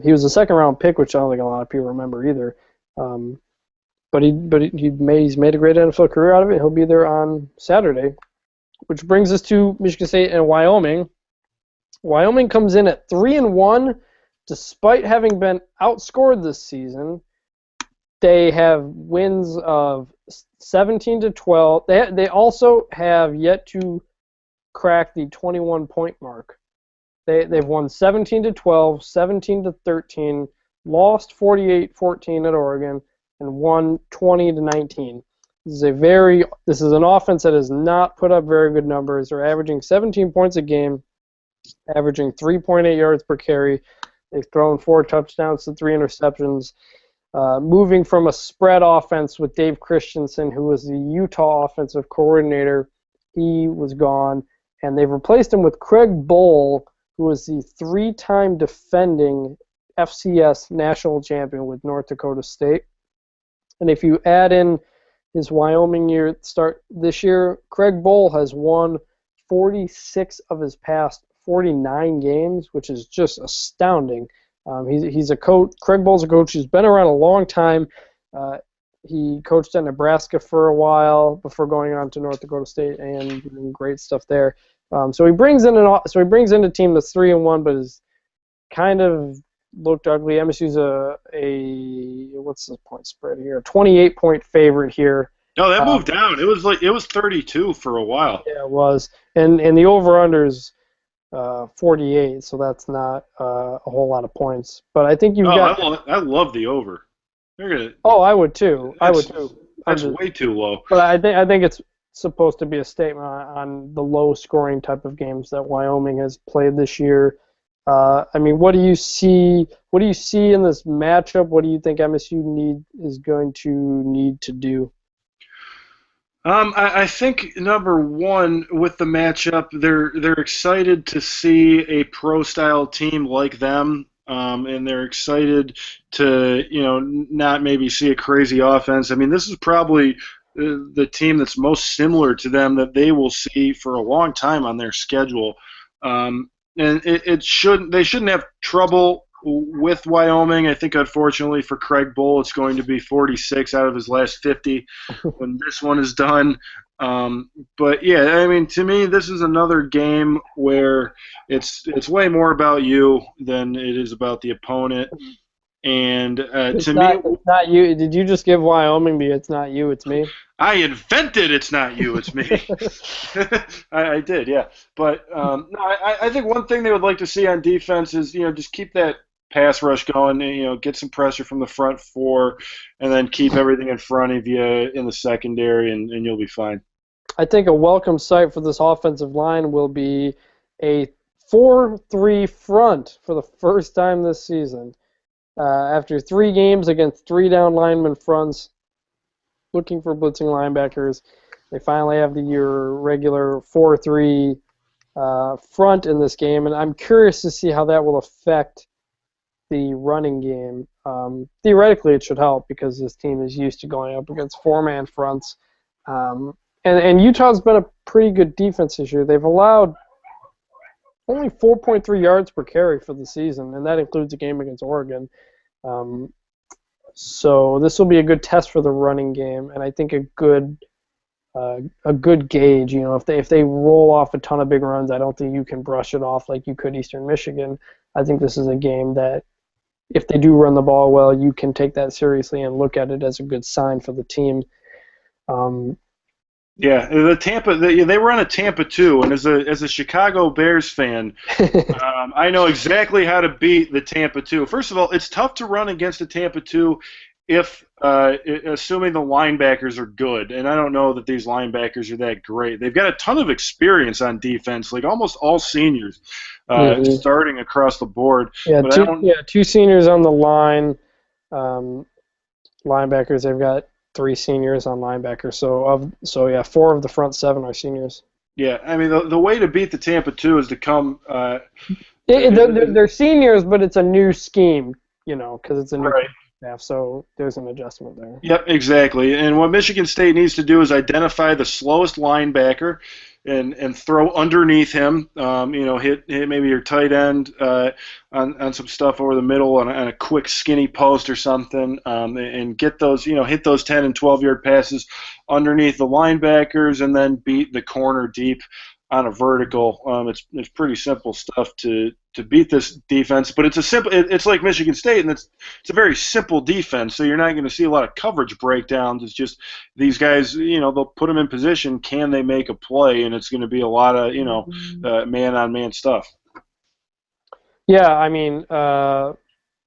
[SPEAKER 1] He was a second-round pick, which I don't think a lot of people remember either. But he's made a great NFL career out of it. He'll be there on Saturday, which brings us to Michigan State and Wyoming. Wyoming comes in at 3-1, despite having been outscored this season. They have wins of 17-12. They also have yet to crack the 21-point mark. They've won 17-12, 17-13, lost 48-14 at Oregon, and won 20-19. This is an offense that has not put up very good numbers. They're averaging 17 points a game, averaging 3.8 yards per carry. They've thrown 4 touchdowns to 3 interceptions. Moving from a spread offense with Dave Christensen, who was the Utah offensive coordinator, he was gone, and they've replaced him with Craig Bohl, who was the 3-time defending FCS national champion with North Dakota State. And if you add in his Wyoming year start this year, Craig Bohl has won 46 of his past 49 games, which is just astounding. He's a coach. Craig Bohl's a coach who's been around a long time. He coached at Nebraska for a while before going on to North Dakota State and doing great stuff there. So he brings in a team that's 3-1, but is kind of looked ugly. MSU's a what's the point spread here? 28-point favorite here.
[SPEAKER 2] No, that moved down. It was 32 for a while.
[SPEAKER 1] Yeah, it was, and the over/under's 48, so that's not a whole lot of points. But I think you've got.
[SPEAKER 2] I love the over.
[SPEAKER 1] I would too.
[SPEAKER 2] That's way too low.
[SPEAKER 1] But I think it's supposed to be a statement on the low-scoring type of games that Wyoming has played this year. I mean, what do you see? What do you see in this matchup? What do you think MSU is going to need to do?
[SPEAKER 2] I think number one with the matchup, they're excited to see a pro-style team like them, and they're excited to not maybe see a crazy offense. I mean, this is probably the team that's most similar to them that they will see for a long time on their schedule, and they shouldn't have trouble with Wyoming. I think, unfortunately for Craig Bohl, it's going to be 46 out of his last 50 when this one is done. But yeah, I mean, to me, this is another game where it's way more about you than it is about the opponent. And it's
[SPEAKER 1] not you. Did you just give Wyoming the "it's not you, it's me"?
[SPEAKER 2] I invented "it's not you, it's me." I did, yeah. But no, I think one thing they would like to see on defense is just keep that pass rush going, get some pressure from the front four, and then keep everything in front of you in the secondary, and you'll be fine.
[SPEAKER 1] I think a welcome sight for this offensive line will be a 4-3 front for the first time this season. After 3 games against 3 down lineman fronts, looking for blitzing linebackers, they finally have your regular 4-3 front in this game, and I'm curious to see how that will affect the running game. Theoretically, it should help because this team is used to going up against 4-man fronts. And Utah's been a pretty good defense this year. They've allowed only 4.3 yards per carry for the season, and that includes a game against Oregon. So this will be a good test for the running game, and I think a good gauge. If they roll off a ton of big runs, I don't think you can brush it off like you could Eastern Michigan. I think this is a game that, if they do run the ball well, you can take that seriously and look at it as a good sign for the team.
[SPEAKER 2] Yeah, they run a Tampa too, and as a Chicago Bears fan, I know exactly how to beat the Tampa 2. First of all, it's tough to run against a Tampa 2 if assuming the linebackers are good, and I don't know that these linebackers are that great. They've got a ton of experience on defense, like almost all seniors, starting across the board.
[SPEAKER 1] Yeah, two seniors on the line. Linebackers, they've got 3 seniors on linebackers. So 4 of the front 7 are seniors.
[SPEAKER 2] Yeah, I mean the way to beat the Tampa 2 is to come.
[SPEAKER 1] They're seniors, but it's a new scheme, because it's a new staff. So there's an adjustment there.
[SPEAKER 2] Yep, exactly. And what Michigan State needs to do is identify the slowest linebacker and throw underneath him. Hit maybe your tight end on some stuff over the middle on a quick skinny post or something, and get those hit those 10 and 12-yard passes underneath the linebackers, and then beat the corner deep on a vertical. It's pretty simple stuff to beat this defense, but it's like Michigan State, and it's a very simple defense, so you're not going to see a lot of coverage breakdowns. It's just these guys, they'll put them in position, can they make a play, and it's going to be a lot of man-on-man stuff.
[SPEAKER 1] Yeah, I mean, I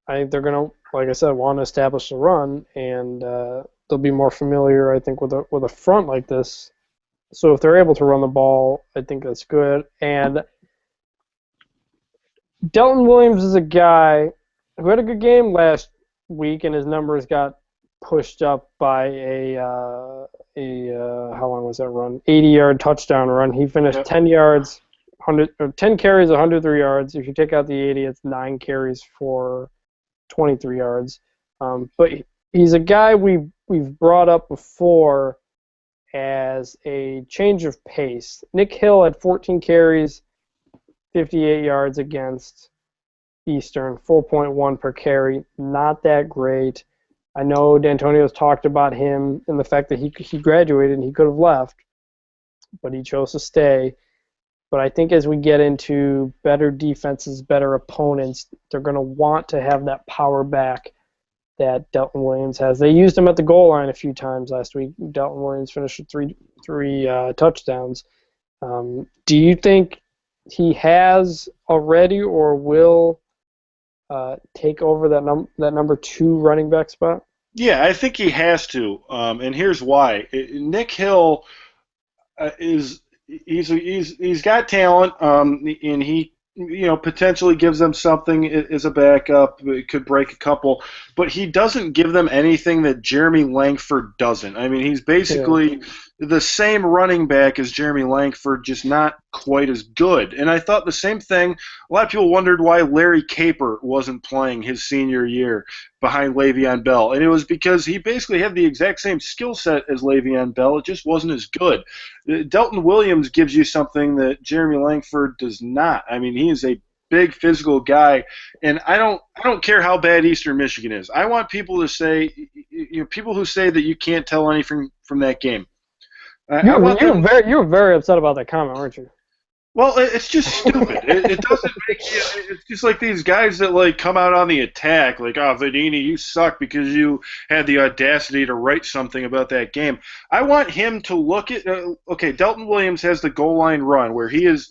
[SPEAKER 1] think they're going to, like I said, want to establish the run, and they'll be more familiar, I think, with a front like this. So if they're able to run the ball, I think that's good. And Delton Williams is a guy who had a good game last week, and his numbers got pushed up by a how long was that run? 80-yard touchdown run. He finished
[SPEAKER 2] Yep.
[SPEAKER 1] 10 yards, 10 carries, 103 yards. If you take out the 80, it's 9 carries for 23 yards. But he's a guy we've brought up before as a change of pace. Nick Hill had 14 carries, 58 yards against Eastern, 4.1 per carry. Not that great. I know D'Antonio's talked about him and the fact that he graduated and he could have left, but he chose to stay. But I think as we get into better defenses, better opponents, they're going to want to have that power back that Delton Williams has. They used him at the goal line a few times last week. Delton Williams finished with three touchdowns. Do you think he has already or will take over that number 2 running back spot?
[SPEAKER 2] Yeah, I think he has to, and here's why. Nick Hill he's got talent, and he potentially gives them something as a backup. It could break a couple, but he doesn't give them anything that Jeremy Langford doesn't. I mean, he's basically the same running back as Jeremy Langford, just not quite as good. And I thought the same thing. A lot of people wondered why Larry Caper wasn't playing his senior year behind Le'Veon Bell, and it was because he basically had the exact same skill set as Le'Veon Bell. It just wasn't as good. Delton Williams gives you something that Jeremy Langford does not. I mean, he is a big physical guy, and I don't care how bad Eastern Michigan is. I want people to say, people who say that you can't tell anything from that game.
[SPEAKER 1] You were very upset about that comment, weren't you?
[SPEAKER 2] Well, it's just stupid. It doesn't make you. It's just like these guys that come out on the attack, like, "Oh, Vadini, you suck because you had the audacity to write something about that game." I want him to look at. Okay, Delton Williams has the goal line run where he is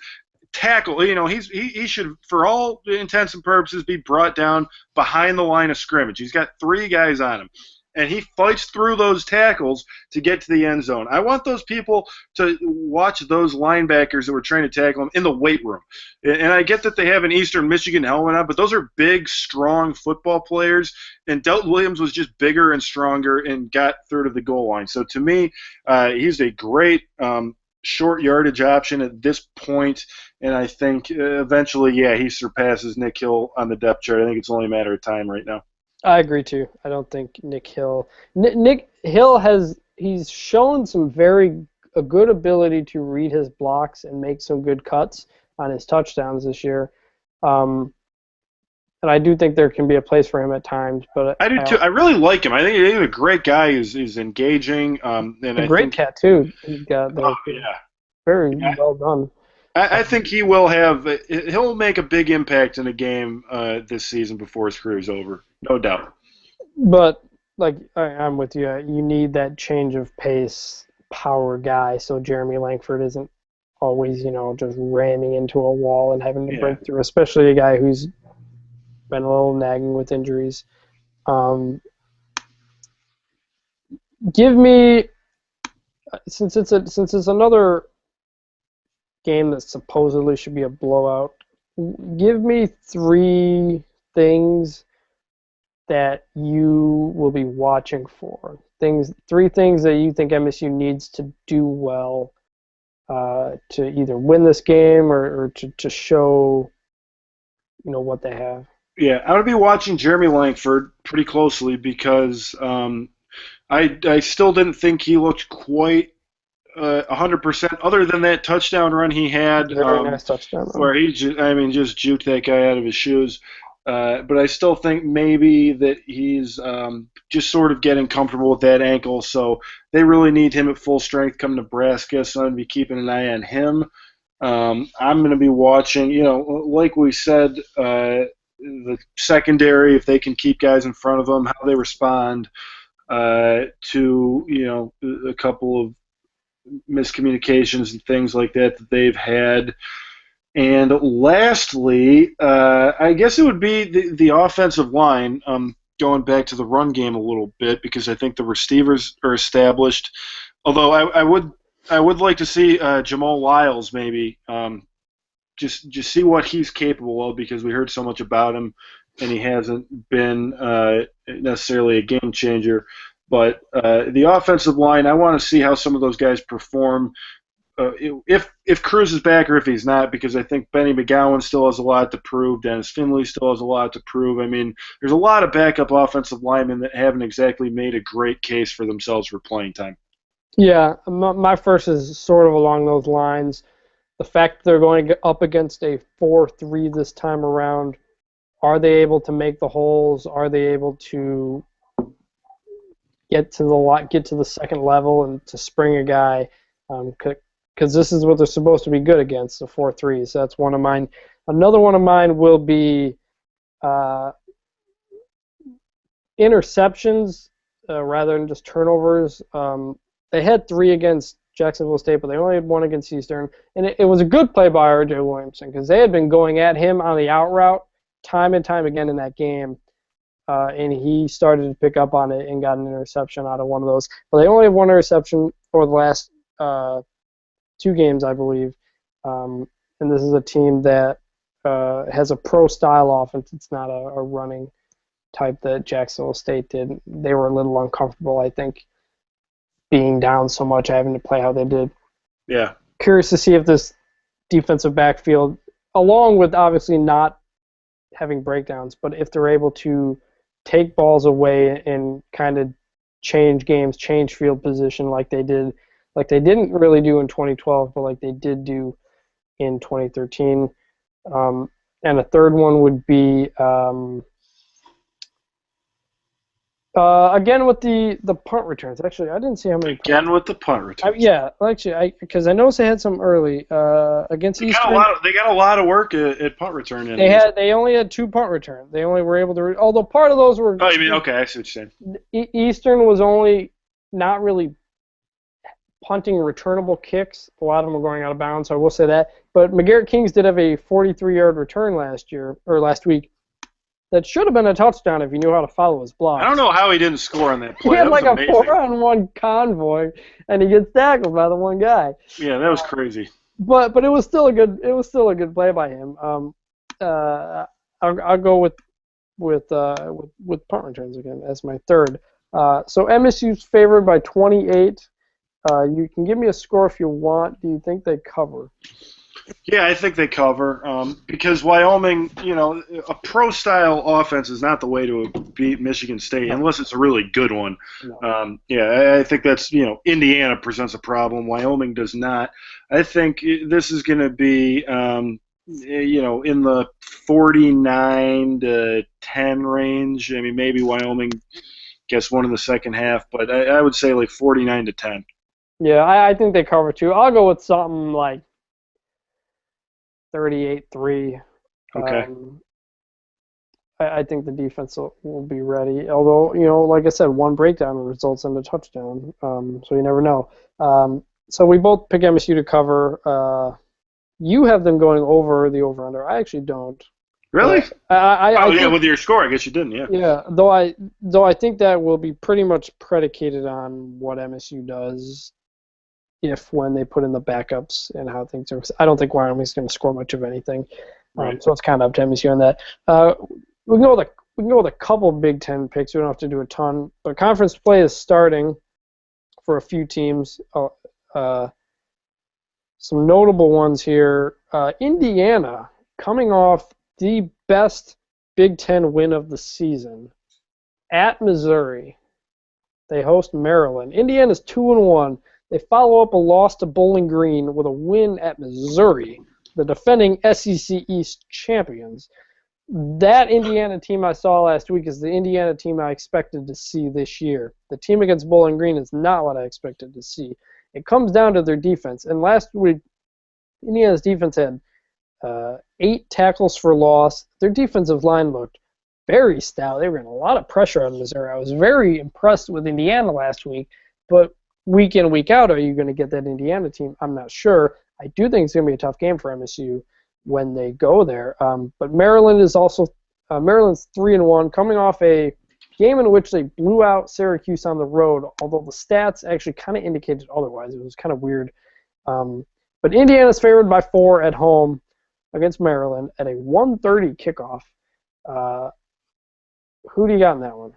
[SPEAKER 2] tackled. He should, for all intents and purposes, be brought down behind the line of scrimmage. He's got 3 guys on him, and he fights through those tackles to get to the end zone. I want those people to watch those linebackers that were trying to tackle him in the weight room. And I get that they have an Eastern Michigan helmet on, but those are big, strong football players, and Delton Williams was just bigger and stronger and got through to the goal line. So to me, he's a great short yardage option at this point, and I think eventually, he surpasses Nick Hill on the depth chart. I think it's only a matter of time right now.
[SPEAKER 1] I agree too. I don't think Nick Hill. Nick Hill he's shown a good ability to read his blocks and make some good cuts on his touchdowns this year. And I do think there can be a place for him at times. But
[SPEAKER 2] I do too. I really like him. I think he's a great guy. He's engaging. And
[SPEAKER 1] a great tattoo. He's got very well done.
[SPEAKER 2] I think he'll make a big impact in a game this season before his career's over, no doubt.
[SPEAKER 1] But I'm with you. You need that change of pace, power guy, so Jeremy Langford isn't always just ramming into a wall and having to break through. Especially a guy who's been a little nagging with injuries. Give me, since it's another game that supposedly should be a blowout, give me 3 things that you will be watching for. 3 things that you think MSU needs to do well to either win this game or to show what they have.
[SPEAKER 2] Yeah, I'm going to be watching Jeremy Langford pretty closely because I still didn't think he looked quite 100%, other than that touchdown run he had,
[SPEAKER 1] very nice touchdown run,
[SPEAKER 2] where he just juked that guy out of his shoes. But I still think maybe that he's just sort of getting comfortable with that ankle, so they really need him at full strength come Nebraska, so I'm going to be keeping an eye on him. I'm going to be watching, like we said, the secondary, if they can keep guys in front of them, how they respond to, a couple of miscommunications and things like that they've had. And lastly, I guess it would be the offensive line, going back to the run game a little bit, because I think the receivers are established. Although I would like to see Jamal Lyles maybe just see what he's capable of, because we heard so much about him, and he hasn't been necessarily a game changer. But the offensive line, I want to see how some of those guys perform. If Cruz is back or if he's not, because I think Benny McGowan still has a lot to prove. Dennis Finley still has a lot to prove. I mean, there's a lot of backup offensive linemen that haven't exactly made a great case for themselves for playing time.
[SPEAKER 1] Yeah, my first is sort of along those lines. The fact that they're going up against a 4-3 this time around, are they able to make the holes? Are they able to get to the second level and to spring a guy? Because this is what they're supposed to be good against, the 4-3. So that's one of mine. Another one of mine will be interceptions rather than just turnovers. They had 3 against Jacksonville State, but they only had 1 against Eastern. And it was a good play by R.J. Williamson, because they had been going at him on the out route time and time again in that game. And he started to pick up on it and got an interception out of one of those. But they only have 1 interception for the last 2 games, I believe. And this is a team that has a pro-style offense. It's not a running type that Jacksonville State did. They were a little uncomfortable, I think, being down so much, having to play how they did.
[SPEAKER 2] Yeah.
[SPEAKER 1] Curious to see if this defensive backfield, along with obviously not having breakdowns, but if they're able to take balls away and kind of change games, change field position like they did, like they didn't really do in 2012, but like they did do in 2013. And a third one would be again with the punt returns. Actually, I didn't see how many.
[SPEAKER 2] Again with the punt returns.
[SPEAKER 1] Yeah, actually, because I noticed they had some early against Eastern.
[SPEAKER 2] They got a lot of work at punt return.
[SPEAKER 1] They only had 2 punt returns. They only were able to. Although part of those were.
[SPEAKER 2] Oh, you mean okay? I see what you're saying.
[SPEAKER 1] Eastern was only not really punting returnable kicks. A lot of them were going out of bounds, so I will say that. But McGarrett Kings did have a 43-yard return last week. That should have been a touchdown if he knew how to follow his blocks.
[SPEAKER 2] I don't know how he didn't score on that play.
[SPEAKER 1] He had like a
[SPEAKER 2] amazing.
[SPEAKER 1] 4-on-1 convoy, and he gets tackled by the one guy.
[SPEAKER 2] Yeah, that was crazy.
[SPEAKER 1] But it was still a good play by him. I'll go with punt returns again as my third. So MSU's favored by 28. You can give me a score if you want. Do you think they cover?
[SPEAKER 2] Yeah, I think they cover because Wyoming, a pro-style offense is not the way to beat Michigan State unless it's a really good one. No. I think that's, Indiana presents a problem. Wyoming does not. I think this is going to be, in the 49 to 10 range. I mean, maybe Wyoming gets one in the second half, but I would say like 49 to 10.
[SPEAKER 1] Yeah, I think they cover too. I'll go with something like 38-3.
[SPEAKER 2] Okay.
[SPEAKER 1] I think the defense will be ready. Although, like I said, 1 breakdown results in a touchdown, so you never know. So we both pick MSU to cover. You have them going over the over-under. I actually don't.
[SPEAKER 2] Really?
[SPEAKER 1] I think,
[SPEAKER 2] with your score, I guess you didn't, yeah.
[SPEAKER 1] Yeah, though I think that will be pretty much predicated on what MSU does when they put in the backups and how things are. I don't think Wyoming's going to score much of anything,
[SPEAKER 2] right.
[SPEAKER 1] So it's kind of up to MSU on that. We can go with a couple Big Ten picks. We don't have to do a ton, but conference play is starting for a few teams. Some notable ones here. Indiana coming off the best Big Ten win of the season at Missouri. They host Maryland. Indiana's 2-1. They follow up a loss to Bowling Green with a win at Missouri, the defending SEC East champions. That Indiana team I saw last week is the Indiana team I expected to see this year. The team against Bowling Green is not what I expected to see. It comes down to their defense. And last week, Indiana's defense had 8 tackles for loss. Their defensive line looked very stout. They were getting a lot of pressure on Missouri. I was very impressed with Indiana last week, but week in, week out, are you going to get that Indiana team? I'm not sure. I do think it's going to be a tough game for MSU when they go there. But Maryland is also Maryland's 3-1, coming off a game in which they blew out Syracuse on the road, although the stats actually kind of indicated otherwise. It was kind of weird. But Indiana's favored by 4 at home. against Maryland at a 1:30 kickoff. Who do you got in that one?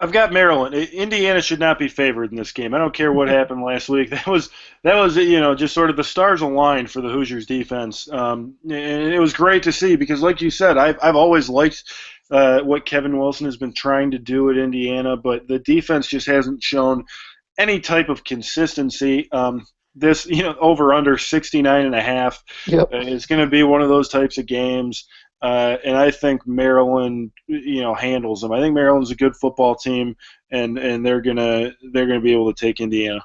[SPEAKER 2] I've got Maryland. Indiana should not be favored in this game. I don't care what happened last week. That was just sort of the stars aligned for the Hoosiers defense, and it was great to see because, like you said, I've always liked what Kevin Wilson has been trying to do at Indiana, but the defense just hasn't shown any type of consistency. This over under 69.5
[SPEAKER 1] Yep.
[SPEAKER 2] is going to be one of those types of games. And I think Maryland, handles them. I think Maryland's a good football team, and they're gonna be able to take Indiana.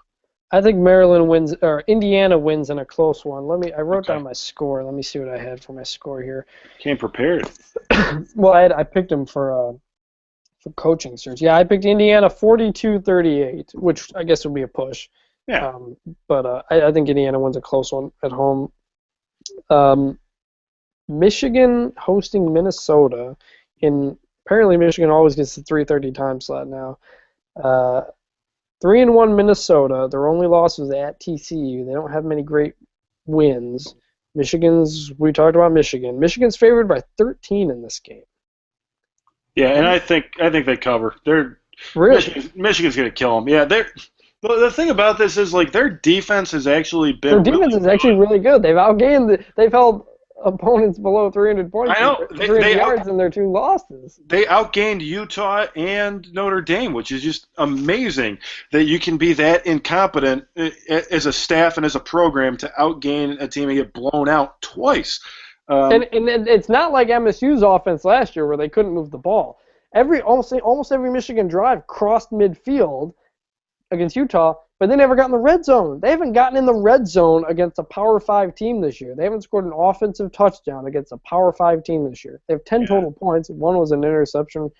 [SPEAKER 1] I think Maryland wins, or Indiana wins in a close one. I wrote
[SPEAKER 2] Okay.
[SPEAKER 1] down my score. Let me see what I had for my score here.
[SPEAKER 2] Came prepared.
[SPEAKER 1] Well, I picked them for coaching search. Yeah, I picked Indiana 42-38, which I guess would be a push.
[SPEAKER 2] Yeah.
[SPEAKER 1] But I think Indiana wins a close one at home. Michigan hosting Minnesota. Apparently Michigan always gets the 3:30 time slot now. 3-1 Minnesota. Their only loss was at TCU. They don't have many great wins. We talked about Michigan. Michigan's favored by 13 in this game.
[SPEAKER 2] Yeah, and I think they cover.
[SPEAKER 1] Really?
[SPEAKER 2] Michigan's going to kill them. Yeah, the thing about this is their defense has actually been.
[SPEAKER 1] Their defense is actually really good. They've held opponents below 300 points.
[SPEAKER 2] I know.
[SPEAKER 1] 300 yards in their 2 losses.
[SPEAKER 2] They outgained Utah and Notre Dame, which is just amazing that you can be that incompetent as a staff and as a program to outgain a team and get blown out twice.
[SPEAKER 1] And it's not like MSU's offense last year where they couldn't move the ball. Almost every Michigan drive crossed midfield against Utah, but they never got in the red zone. They haven't gotten in the red zone against a Power 5 team this year. They haven't scored an offensive touchdown against a Power 5 team this year. They have 10 total points. One was an interception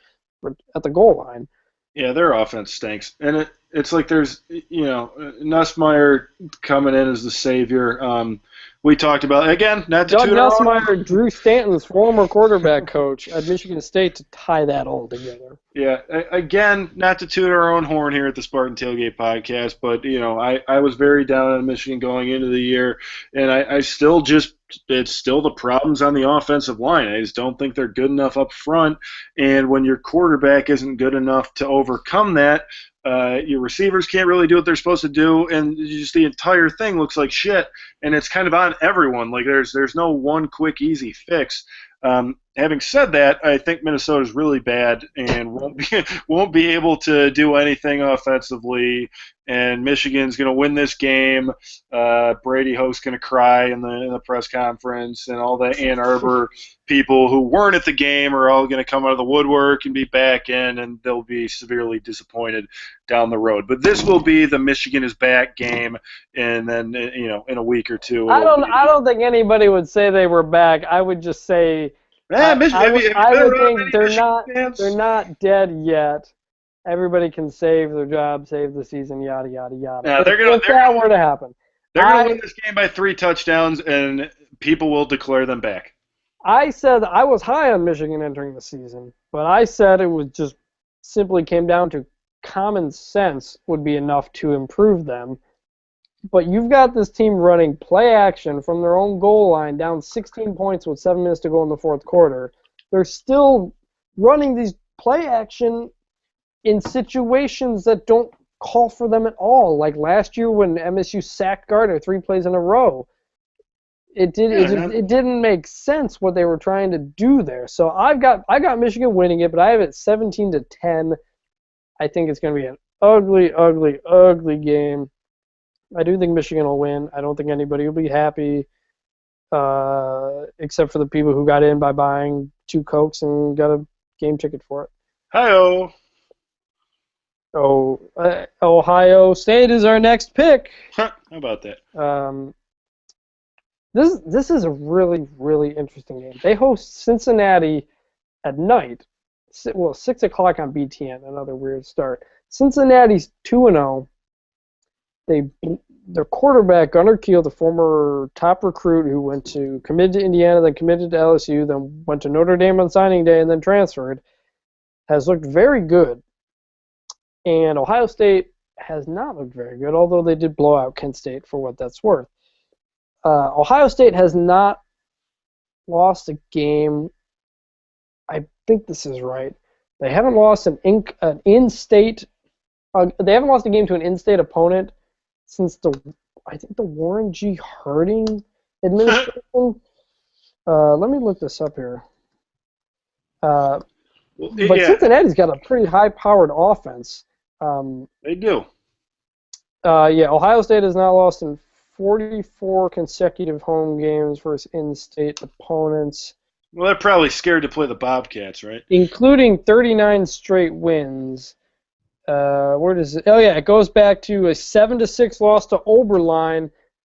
[SPEAKER 1] at the goal line.
[SPEAKER 2] Yeah, their offense stinks. And it's like there's, Nussmeier coming in as the savior. We talked about, again, not to
[SPEAKER 1] Doug
[SPEAKER 2] toot our own.
[SPEAKER 1] Nussmeier, Drew Stanton's former quarterback coach at Michigan State to tie that all together.
[SPEAKER 2] Yeah, again, not to toot our own horn here at the Spartan Tailgate podcast, but, I was very down on Michigan going into the year, and it's still the problems on the offensive line. I just don't think they're good enough up front, and when your quarterback isn't good enough to overcome that, your receivers can't really do what they're supposed to do, and just the entire thing looks like shit, and it's kind of on everyone. There's no one quick, easy fix. Having said that, I think Minnesota's really bad and won't be able to do anything offensively. And Michigan's going to win this game. Brady Hoke's going to cry in the press conference, and all the Ann Arbor people who weren't at the game are all going to come out of the woodwork and be back in, and they'll be severely disappointed down the road. But this will be the Michigan is back game, and then in a week or two.
[SPEAKER 1] I don't think anybody would say they were back. I would just say. I would think they're not dead yet. Everybody can save their job, save the season, yada yada yada.
[SPEAKER 2] Yeah,
[SPEAKER 1] if that were to happen,
[SPEAKER 2] they're going to win this game by 3 touchdowns, and people will declare them back.
[SPEAKER 1] I said I was high on Michigan entering the season, but I said it was just simply came down to common sense would be enough to improve them. But you've got this team running play action from their own goal line down 16 points with 7 minutes to go in the fourth quarter. They're still running these play action in situations that don't call for them at all. Like last year when MSU sacked Gardner 3 plays in a row. It didn't make sense what they were trying to do there. So I got Michigan winning it, but I have it 17-10. I think it's going to be an ugly, ugly, ugly game. I do think Michigan will win. I don't think anybody will be happy, except for the people who got in by buying 2 Cokes and got a game ticket for it.
[SPEAKER 2] Hi-oh.
[SPEAKER 1] Ohio State is our next pick.
[SPEAKER 2] How about that?
[SPEAKER 1] This is a really, really interesting game. They host Cincinnati at night. 6 o'clock on BTN, another weird start. Cincinnati's 2-0. Their quarterback, Gunnar Kiel, the former top recruit who committed to Indiana, then committed to LSU, then went to Notre Dame on signing day, and then transferred, has looked very good. And Ohio State has not looked very good, although they did blow out Kent State for what that's worth. Ohio State has not lost a game. I think this is right. They haven't lost an in-state. They haven't lost a game to an in-state opponent since I think the Warren G. Harding administration. Let me look this up here. But Cincinnati's got a pretty high-powered offense.
[SPEAKER 2] They do.
[SPEAKER 1] Ohio State has now lost in 44 consecutive home games versus in-state opponents.
[SPEAKER 2] Well, they're probably scared to play the Bobcats, right?
[SPEAKER 1] Including 39 straight wins. Where does it? Oh yeah, it goes back to a 7-6 loss to Oberlin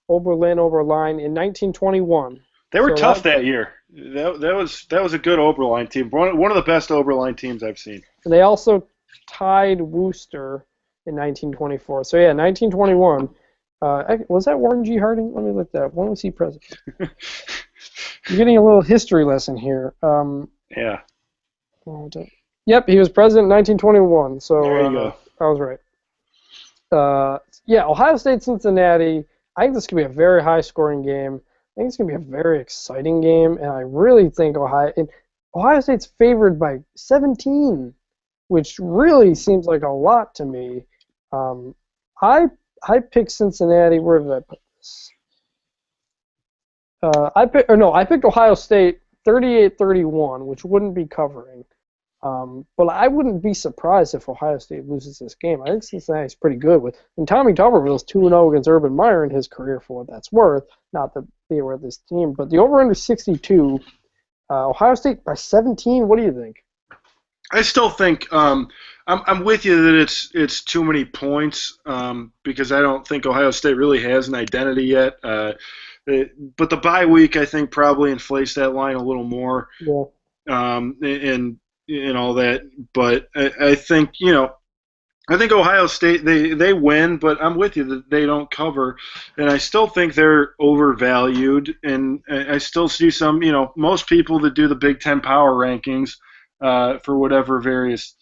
[SPEAKER 1] in 1921.
[SPEAKER 2] They were tough that year. That was a good Oberlin team. One of the best Oberlin teams I've seen.
[SPEAKER 1] And they also tied Worcester in 1924. So yeah, 1921. Was that Warren G. Harding? Let me look that up. When was he president? You're getting a little history lesson here.
[SPEAKER 2] Yeah.
[SPEAKER 1] Yep, he was president in 1921. So
[SPEAKER 2] there you go.
[SPEAKER 1] I was right. Ohio State Cincinnati. I think this could be a very high-scoring game. I think it's going to be a very exciting game, and I really think Ohio State's favored by 17, which really seems like a lot to me. I picked Cincinnati. Where did I put this? I picked Ohio State 38-31, which wouldn't be covering. But I wouldn't be surprised if Ohio State loses this game. I think Cincinnati's pretty good and Tommy Tuberville's 2-0 against Urban Meyer in his career for what that's worth. Not that they were this team, but the over-under 62. Ohio State by 17. What do you think?
[SPEAKER 2] I still think I'm with you that it's too many points because I don't think Ohio State really has an identity yet. But the bye week I think probably inflates that line a little more.
[SPEAKER 1] Yeah.
[SPEAKER 2] And all that, but I think Ohio State they win, but I'm with you that they don't cover, and I still think they're overvalued, and I still see some most people that do the Big Ten power rankings for whatever various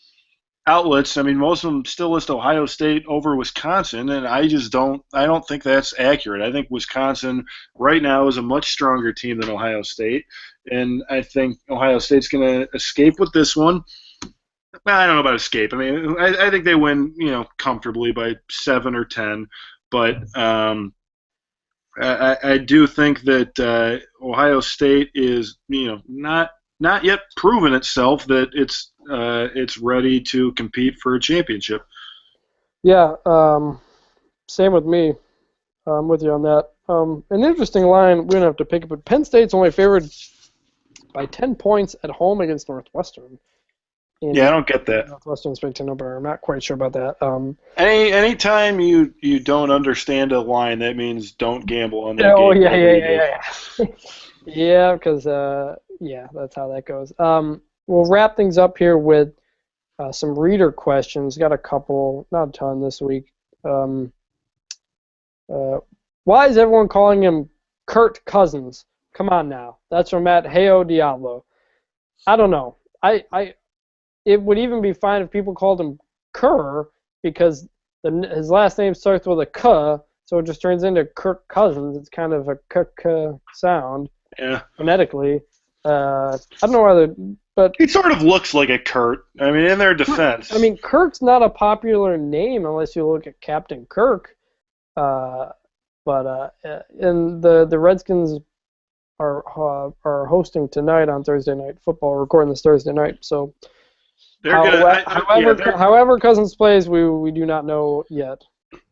[SPEAKER 2] outlets. I mean, most of them still list Ohio State over Wisconsin, and I don't think that's accurate. I think Wisconsin right now is a much stronger team than Ohio State, and I think Ohio State's going to escape with this one. I don't know about escape. I mean, I think they win, comfortably by 7 or 10, but I do think that Ohio State is, not yet proven itself that it's ready to compete for a championship.
[SPEAKER 1] Yeah, same with me. I'm with you on that. An interesting line, we don't have to pick it, but Penn State's only favored by 10 points at home against Northwestern.
[SPEAKER 2] Yeah, I don't get that.
[SPEAKER 1] Northwestern's Big Ten opener. I'm not quite sure about that.
[SPEAKER 2] Anytime you don't understand a line, that means don't gamble on that game.
[SPEAKER 1] Oh, yeah. Yeah, because, that's how that goes. We'll wrap things up here with some reader questions. Got a couple, not a ton this week. Why is everyone calling him Kirk Cousins? Come on now. That's from Matt Heyo Diablo. I don't know. It would even be fine if people called him Kerr because his last name starts with a K, so it just turns into Kirk Cousins. It's kind of a K sound phonetically. I don't know whether, but
[SPEAKER 2] he sort of looks like a Kurt. I mean, in their defense.
[SPEAKER 1] I mean, Kirk's not a popular name unless you look at Captain Kirk. And the Redskins are hosting tonight on Thursday Night Football. We're recording this Thursday night, so. However Cousins plays, we do not know yet.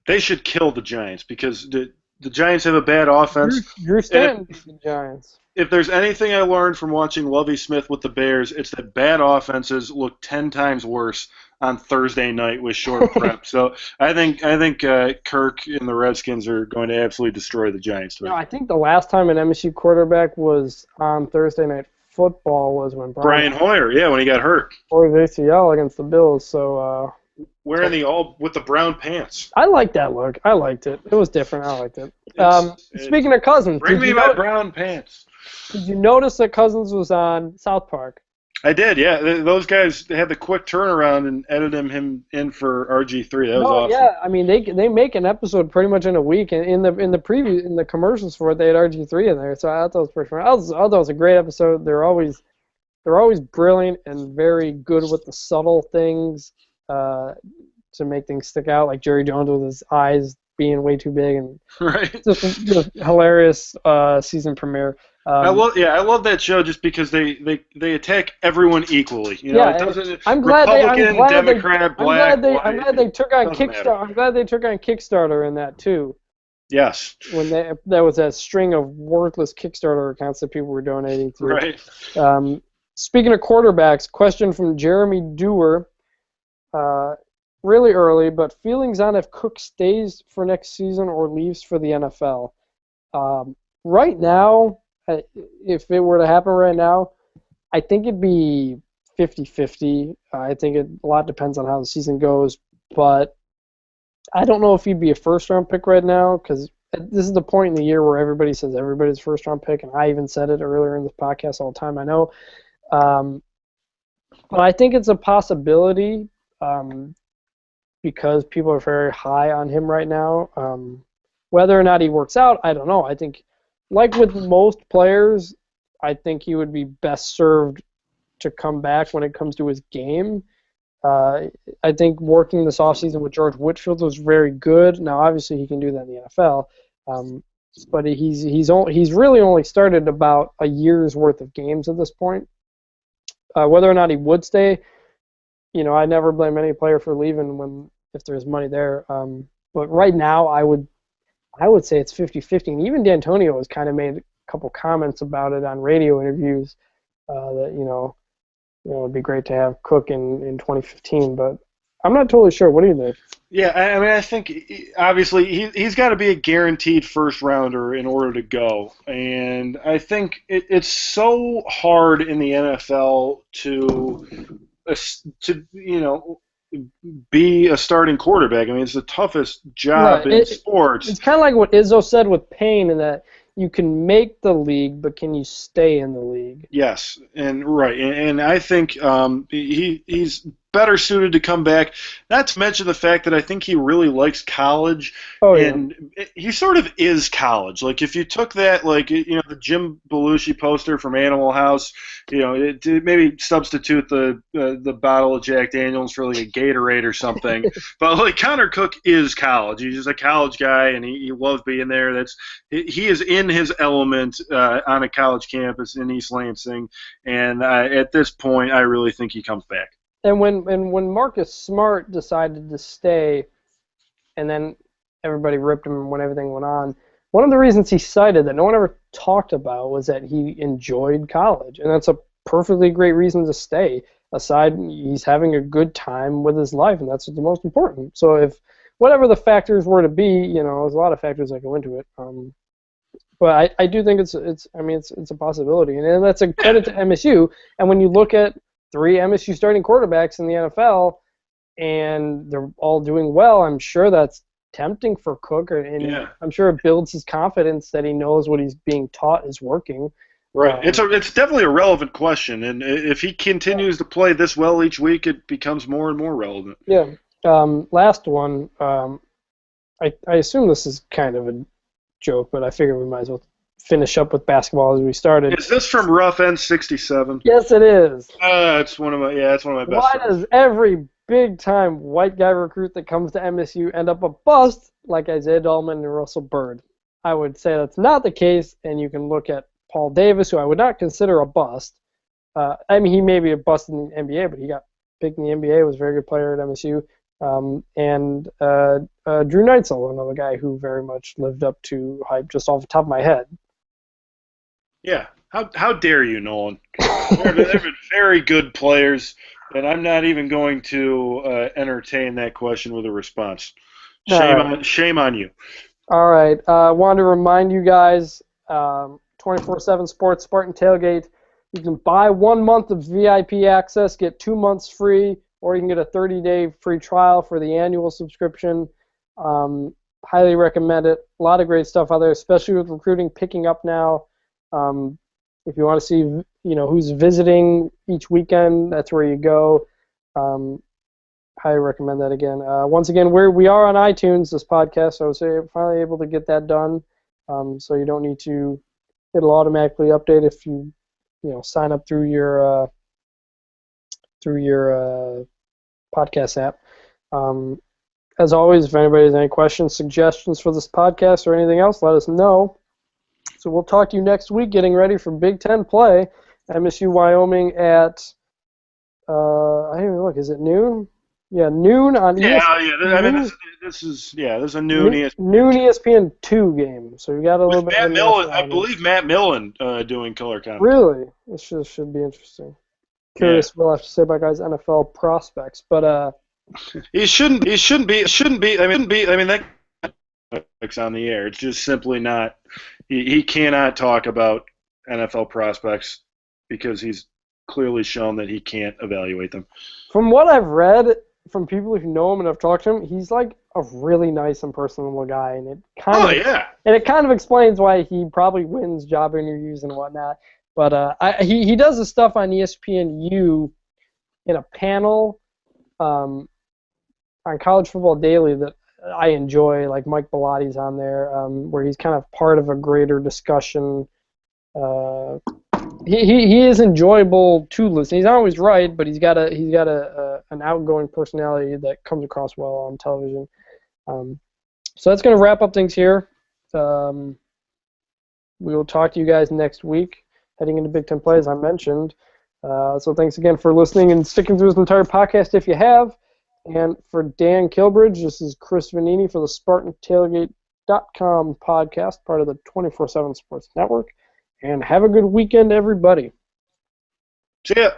[SPEAKER 2] They should kill the Giants because the Giants have a bad offense.
[SPEAKER 1] Drew Stanton beat the Giants.
[SPEAKER 2] If there's anything I learned from watching Lovie Smith with the Bears, it's that bad offenses look 10 times worse on Thursday night with short prep. So I think Kirk and the Redskins are going to absolutely destroy the Giants.
[SPEAKER 1] No, I think the last time an MSU quarterback was on Thursday Night Football was when
[SPEAKER 2] Brian Hoyer, when he got hurt.
[SPEAKER 1] Or his ACL against the Bills. So
[SPEAKER 2] wearing the all with the brown pants.
[SPEAKER 1] I liked that look. I liked it. It was different. I liked it. Speaking of Cousins,
[SPEAKER 2] bring me my brown pants.
[SPEAKER 1] Did you notice that Cousins was on South Park?
[SPEAKER 2] I did, yeah. Those guys had the quick turnaround and edited him in for RG3. That was
[SPEAKER 1] No,
[SPEAKER 2] awesome.
[SPEAKER 1] yeah, I mean they make an episode pretty much in a week, and in the preview in the commercials for it they had RG3 in there, so I thought that was pretty fun. I thought it was a great episode. They're always brilliant and very good with the subtle things to make things stick out, like Jerry Jones with his eyes being way too big, and
[SPEAKER 2] Right.
[SPEAKER 1] just hilarious season premiere.
[SPEAKER 2] I love that show just because they attack everyone equally. You know,
[SPEAKER 1] Yeah,
[SPEAKER 2] it
[SPEAKER 1] and
[SPEAKER 2] doesn't
[SPEAKER 1] I'm glad they. I'm
[SPEAKER 2] Republican,
[SPEAKER 1] glad they.
[SPEAKER 2] Democrat,
[SPEAKER 1] I'm glad
[SPEAKER 2] black,
[SPEAKER 1] they. I'm
[SPEAKER 2] white.
[SPEAKER 1] glad they took on
[SPEAKER 2] Doesn't matter.
[SPEAKER 1] Kickstarter. I'm glad they took on Kickstarter in that too.
[SPEAKER 2] Yes.
[SPEAKER 1] When there was that string of worthless Kickstarter accounts that people were donating to.
[SPEAKER 2] Right.
[SPEAKER 1] Speaking of quarterbacks, question from Jeremy Dewar. Really early, but feelings on if Cook stays for next season or leaves for the NFL. Right now, if it were to happen right now, I think it'd be 50-50. I think a lot depends on how the season goes, but I don't know if he'd be a first-round pick right now because this is the point in the year where everybody says everybody's first-round pick, and I even said it earlier in the podcast all the time, I know. But I think it's a possibility because people are very high on him right now. Whether or not he works out, I don't know. I think, like with most players, I think he would be best served to come back when it comes to his game. I think working this offseason with George Whitfield was very good. Now, obviously, he can do that in the NFL, but he's really only started about a year's worth of games at this point. Whether or not he would stay, I never blame any player for leaving if there's money there. But right now, I would say it's 50-50. And even D'Antonio has kind of made a couple comments about it on radio interviews that it'd be great to have Cook in 2015. But I'm not totally sure. What do you think?
[SPEAKER 2] Yeah, I mean, I think obviously he's got to be a guaranteed first rounder in order to go, and I think it's so hard in the NFL to be a starting quarterback. I mean, it's the toughest job in sports.
[SPEAKER 1] It's kind of like what Izzo said with Payne, in that you can make the league, but can you stay in the league?
[SPEAKER 2] Yes, and right, and I think he's better suited to come back. Not to mention the fact that I think he really likes college, and he sort of is college. Like if you took that, like the Jim Belushi poster from Animal House, maybe substitute the bottle of Jack Daniels for like a Gatorade or something. But like Connor Cook is college. He's just a college guy, and he loves being there. He is in his element on a college campus in East Lansing, and at this point, I really think he comes back.
[SPEAKER 1] And when Marcus Smart decided to stay, and then everybody ripped him when everything went on, one of the reasons he cited that no one ever talked about was that he enjoyed college, and that's a perfectly great reason to stay. Aside, he's having a good time with his life, and that's the most important. So if whatever the factors were to be, there's a lot of factors that go into it. But I do think it's a possibility, and that's a credit to MSU. And when you look at 3 MSU starting quarterbacks in the NFL, and they're all doing well, I'm sure that's tempting for Cook, and I'm sure it builds his confidence that he knows what he's being taught is working.
[SPEAKER 2] Right. It's definitely a relevant question, and if he continues to play this well each week, it becomes more and more relevant.
[SPEAKER 1] Yeah. Last one. I assume this is kind of a joke, but I figure we might as well finish up with basketball as we started.
[SPEAKER 2] Is this from Rough End 67?
[SPEAKER 1] Yes, it is.
[SPEAKER 2] It's one of my best.
[SPEAKER 1] Why does every big-time white guy recruit that comes to MSU end up a bust like Isaiah Dolman and Russell Byrd? I would say that's not the case, and you can look at Paul Davis, who I would not consider a bust. He may be a bust in the NBA, but he got picked in the NBA, was a very good player at MSU. And Drew Neitzel, another guy who very much lived up to hype just off the top of my head.
[SPEAKER 2] Yeah. How dare you, Nolan? They've been very good players, and I'm not even going to entertain that question with a response. Shame on you.
[SPEAKER 1] All right. I wanted to remind you guys, 24/7 Sports, Spartan Tailgate. You can buy 1 month of VIP access, get 2 months free, or you can get a 30-day free trial for the annual subscription. Highly recommend it. A lot of great stuff out there, especially with recruiting picking up now. If you want to see, who's visiting each weekend, that's where you go. Highly recommend that again. Once again, we are on iTunes, this podcast, so I was finally able to get that done. So you don't need to, it'll automatically update if you sign up through your podcast app. As always, if anybody has any questions, suggestions for this podcast or anything else, let us know. So we'll talk to you next week, getting ready for Big Ten play. MSU-Wyoming at, I don't even look, is it noon? Yeah, noon on ESPN.
[SPEAKER 2] Yeah. I mean, this is a noon ESPN.
[SPEAKER 1] Noon ESPN 2 game. So we got a little bit of
[SPEAKER 2] Millen, I believe Matt Millen doing color commentary.
[SPEAKER 1] Really? This should be interesting. Curious what we'll have to say about guys' NFL prospects, but
[SPEAKER 2] he shouldn't be. I mean, that on the air. It's just simply not. He cannot talk about NFL prospects because he's clearly shown that he can't evaluate them.
[SPEAKER 1] From what I've read from people who know him and have talked to him, he's like a really nice and personable guy, and it kind of explains why he probably wins job interviews and whatnot. But he does the stuff on ESPNU in a panel on College Football Daily that I enjoy, like Mike Bellotti's on there, where he's kind of part of a greater discussion. He is enjoyable to listen. He's not always right, but he's got an outgoing personality that comes across well on television. So that's going to wrap up things here. We will talk to you guys next week, heading into Big Ten play, as I mentioned. So thanks again for listening and sticking through this entire podcast if you have. And for Dan Kilbridge, this is Chris Vanini for the Spartan Tailgate.com podcast, part of the 24/7 Sports Network. And have a good weekend, everybody.
[SPEAKER 2] See ya.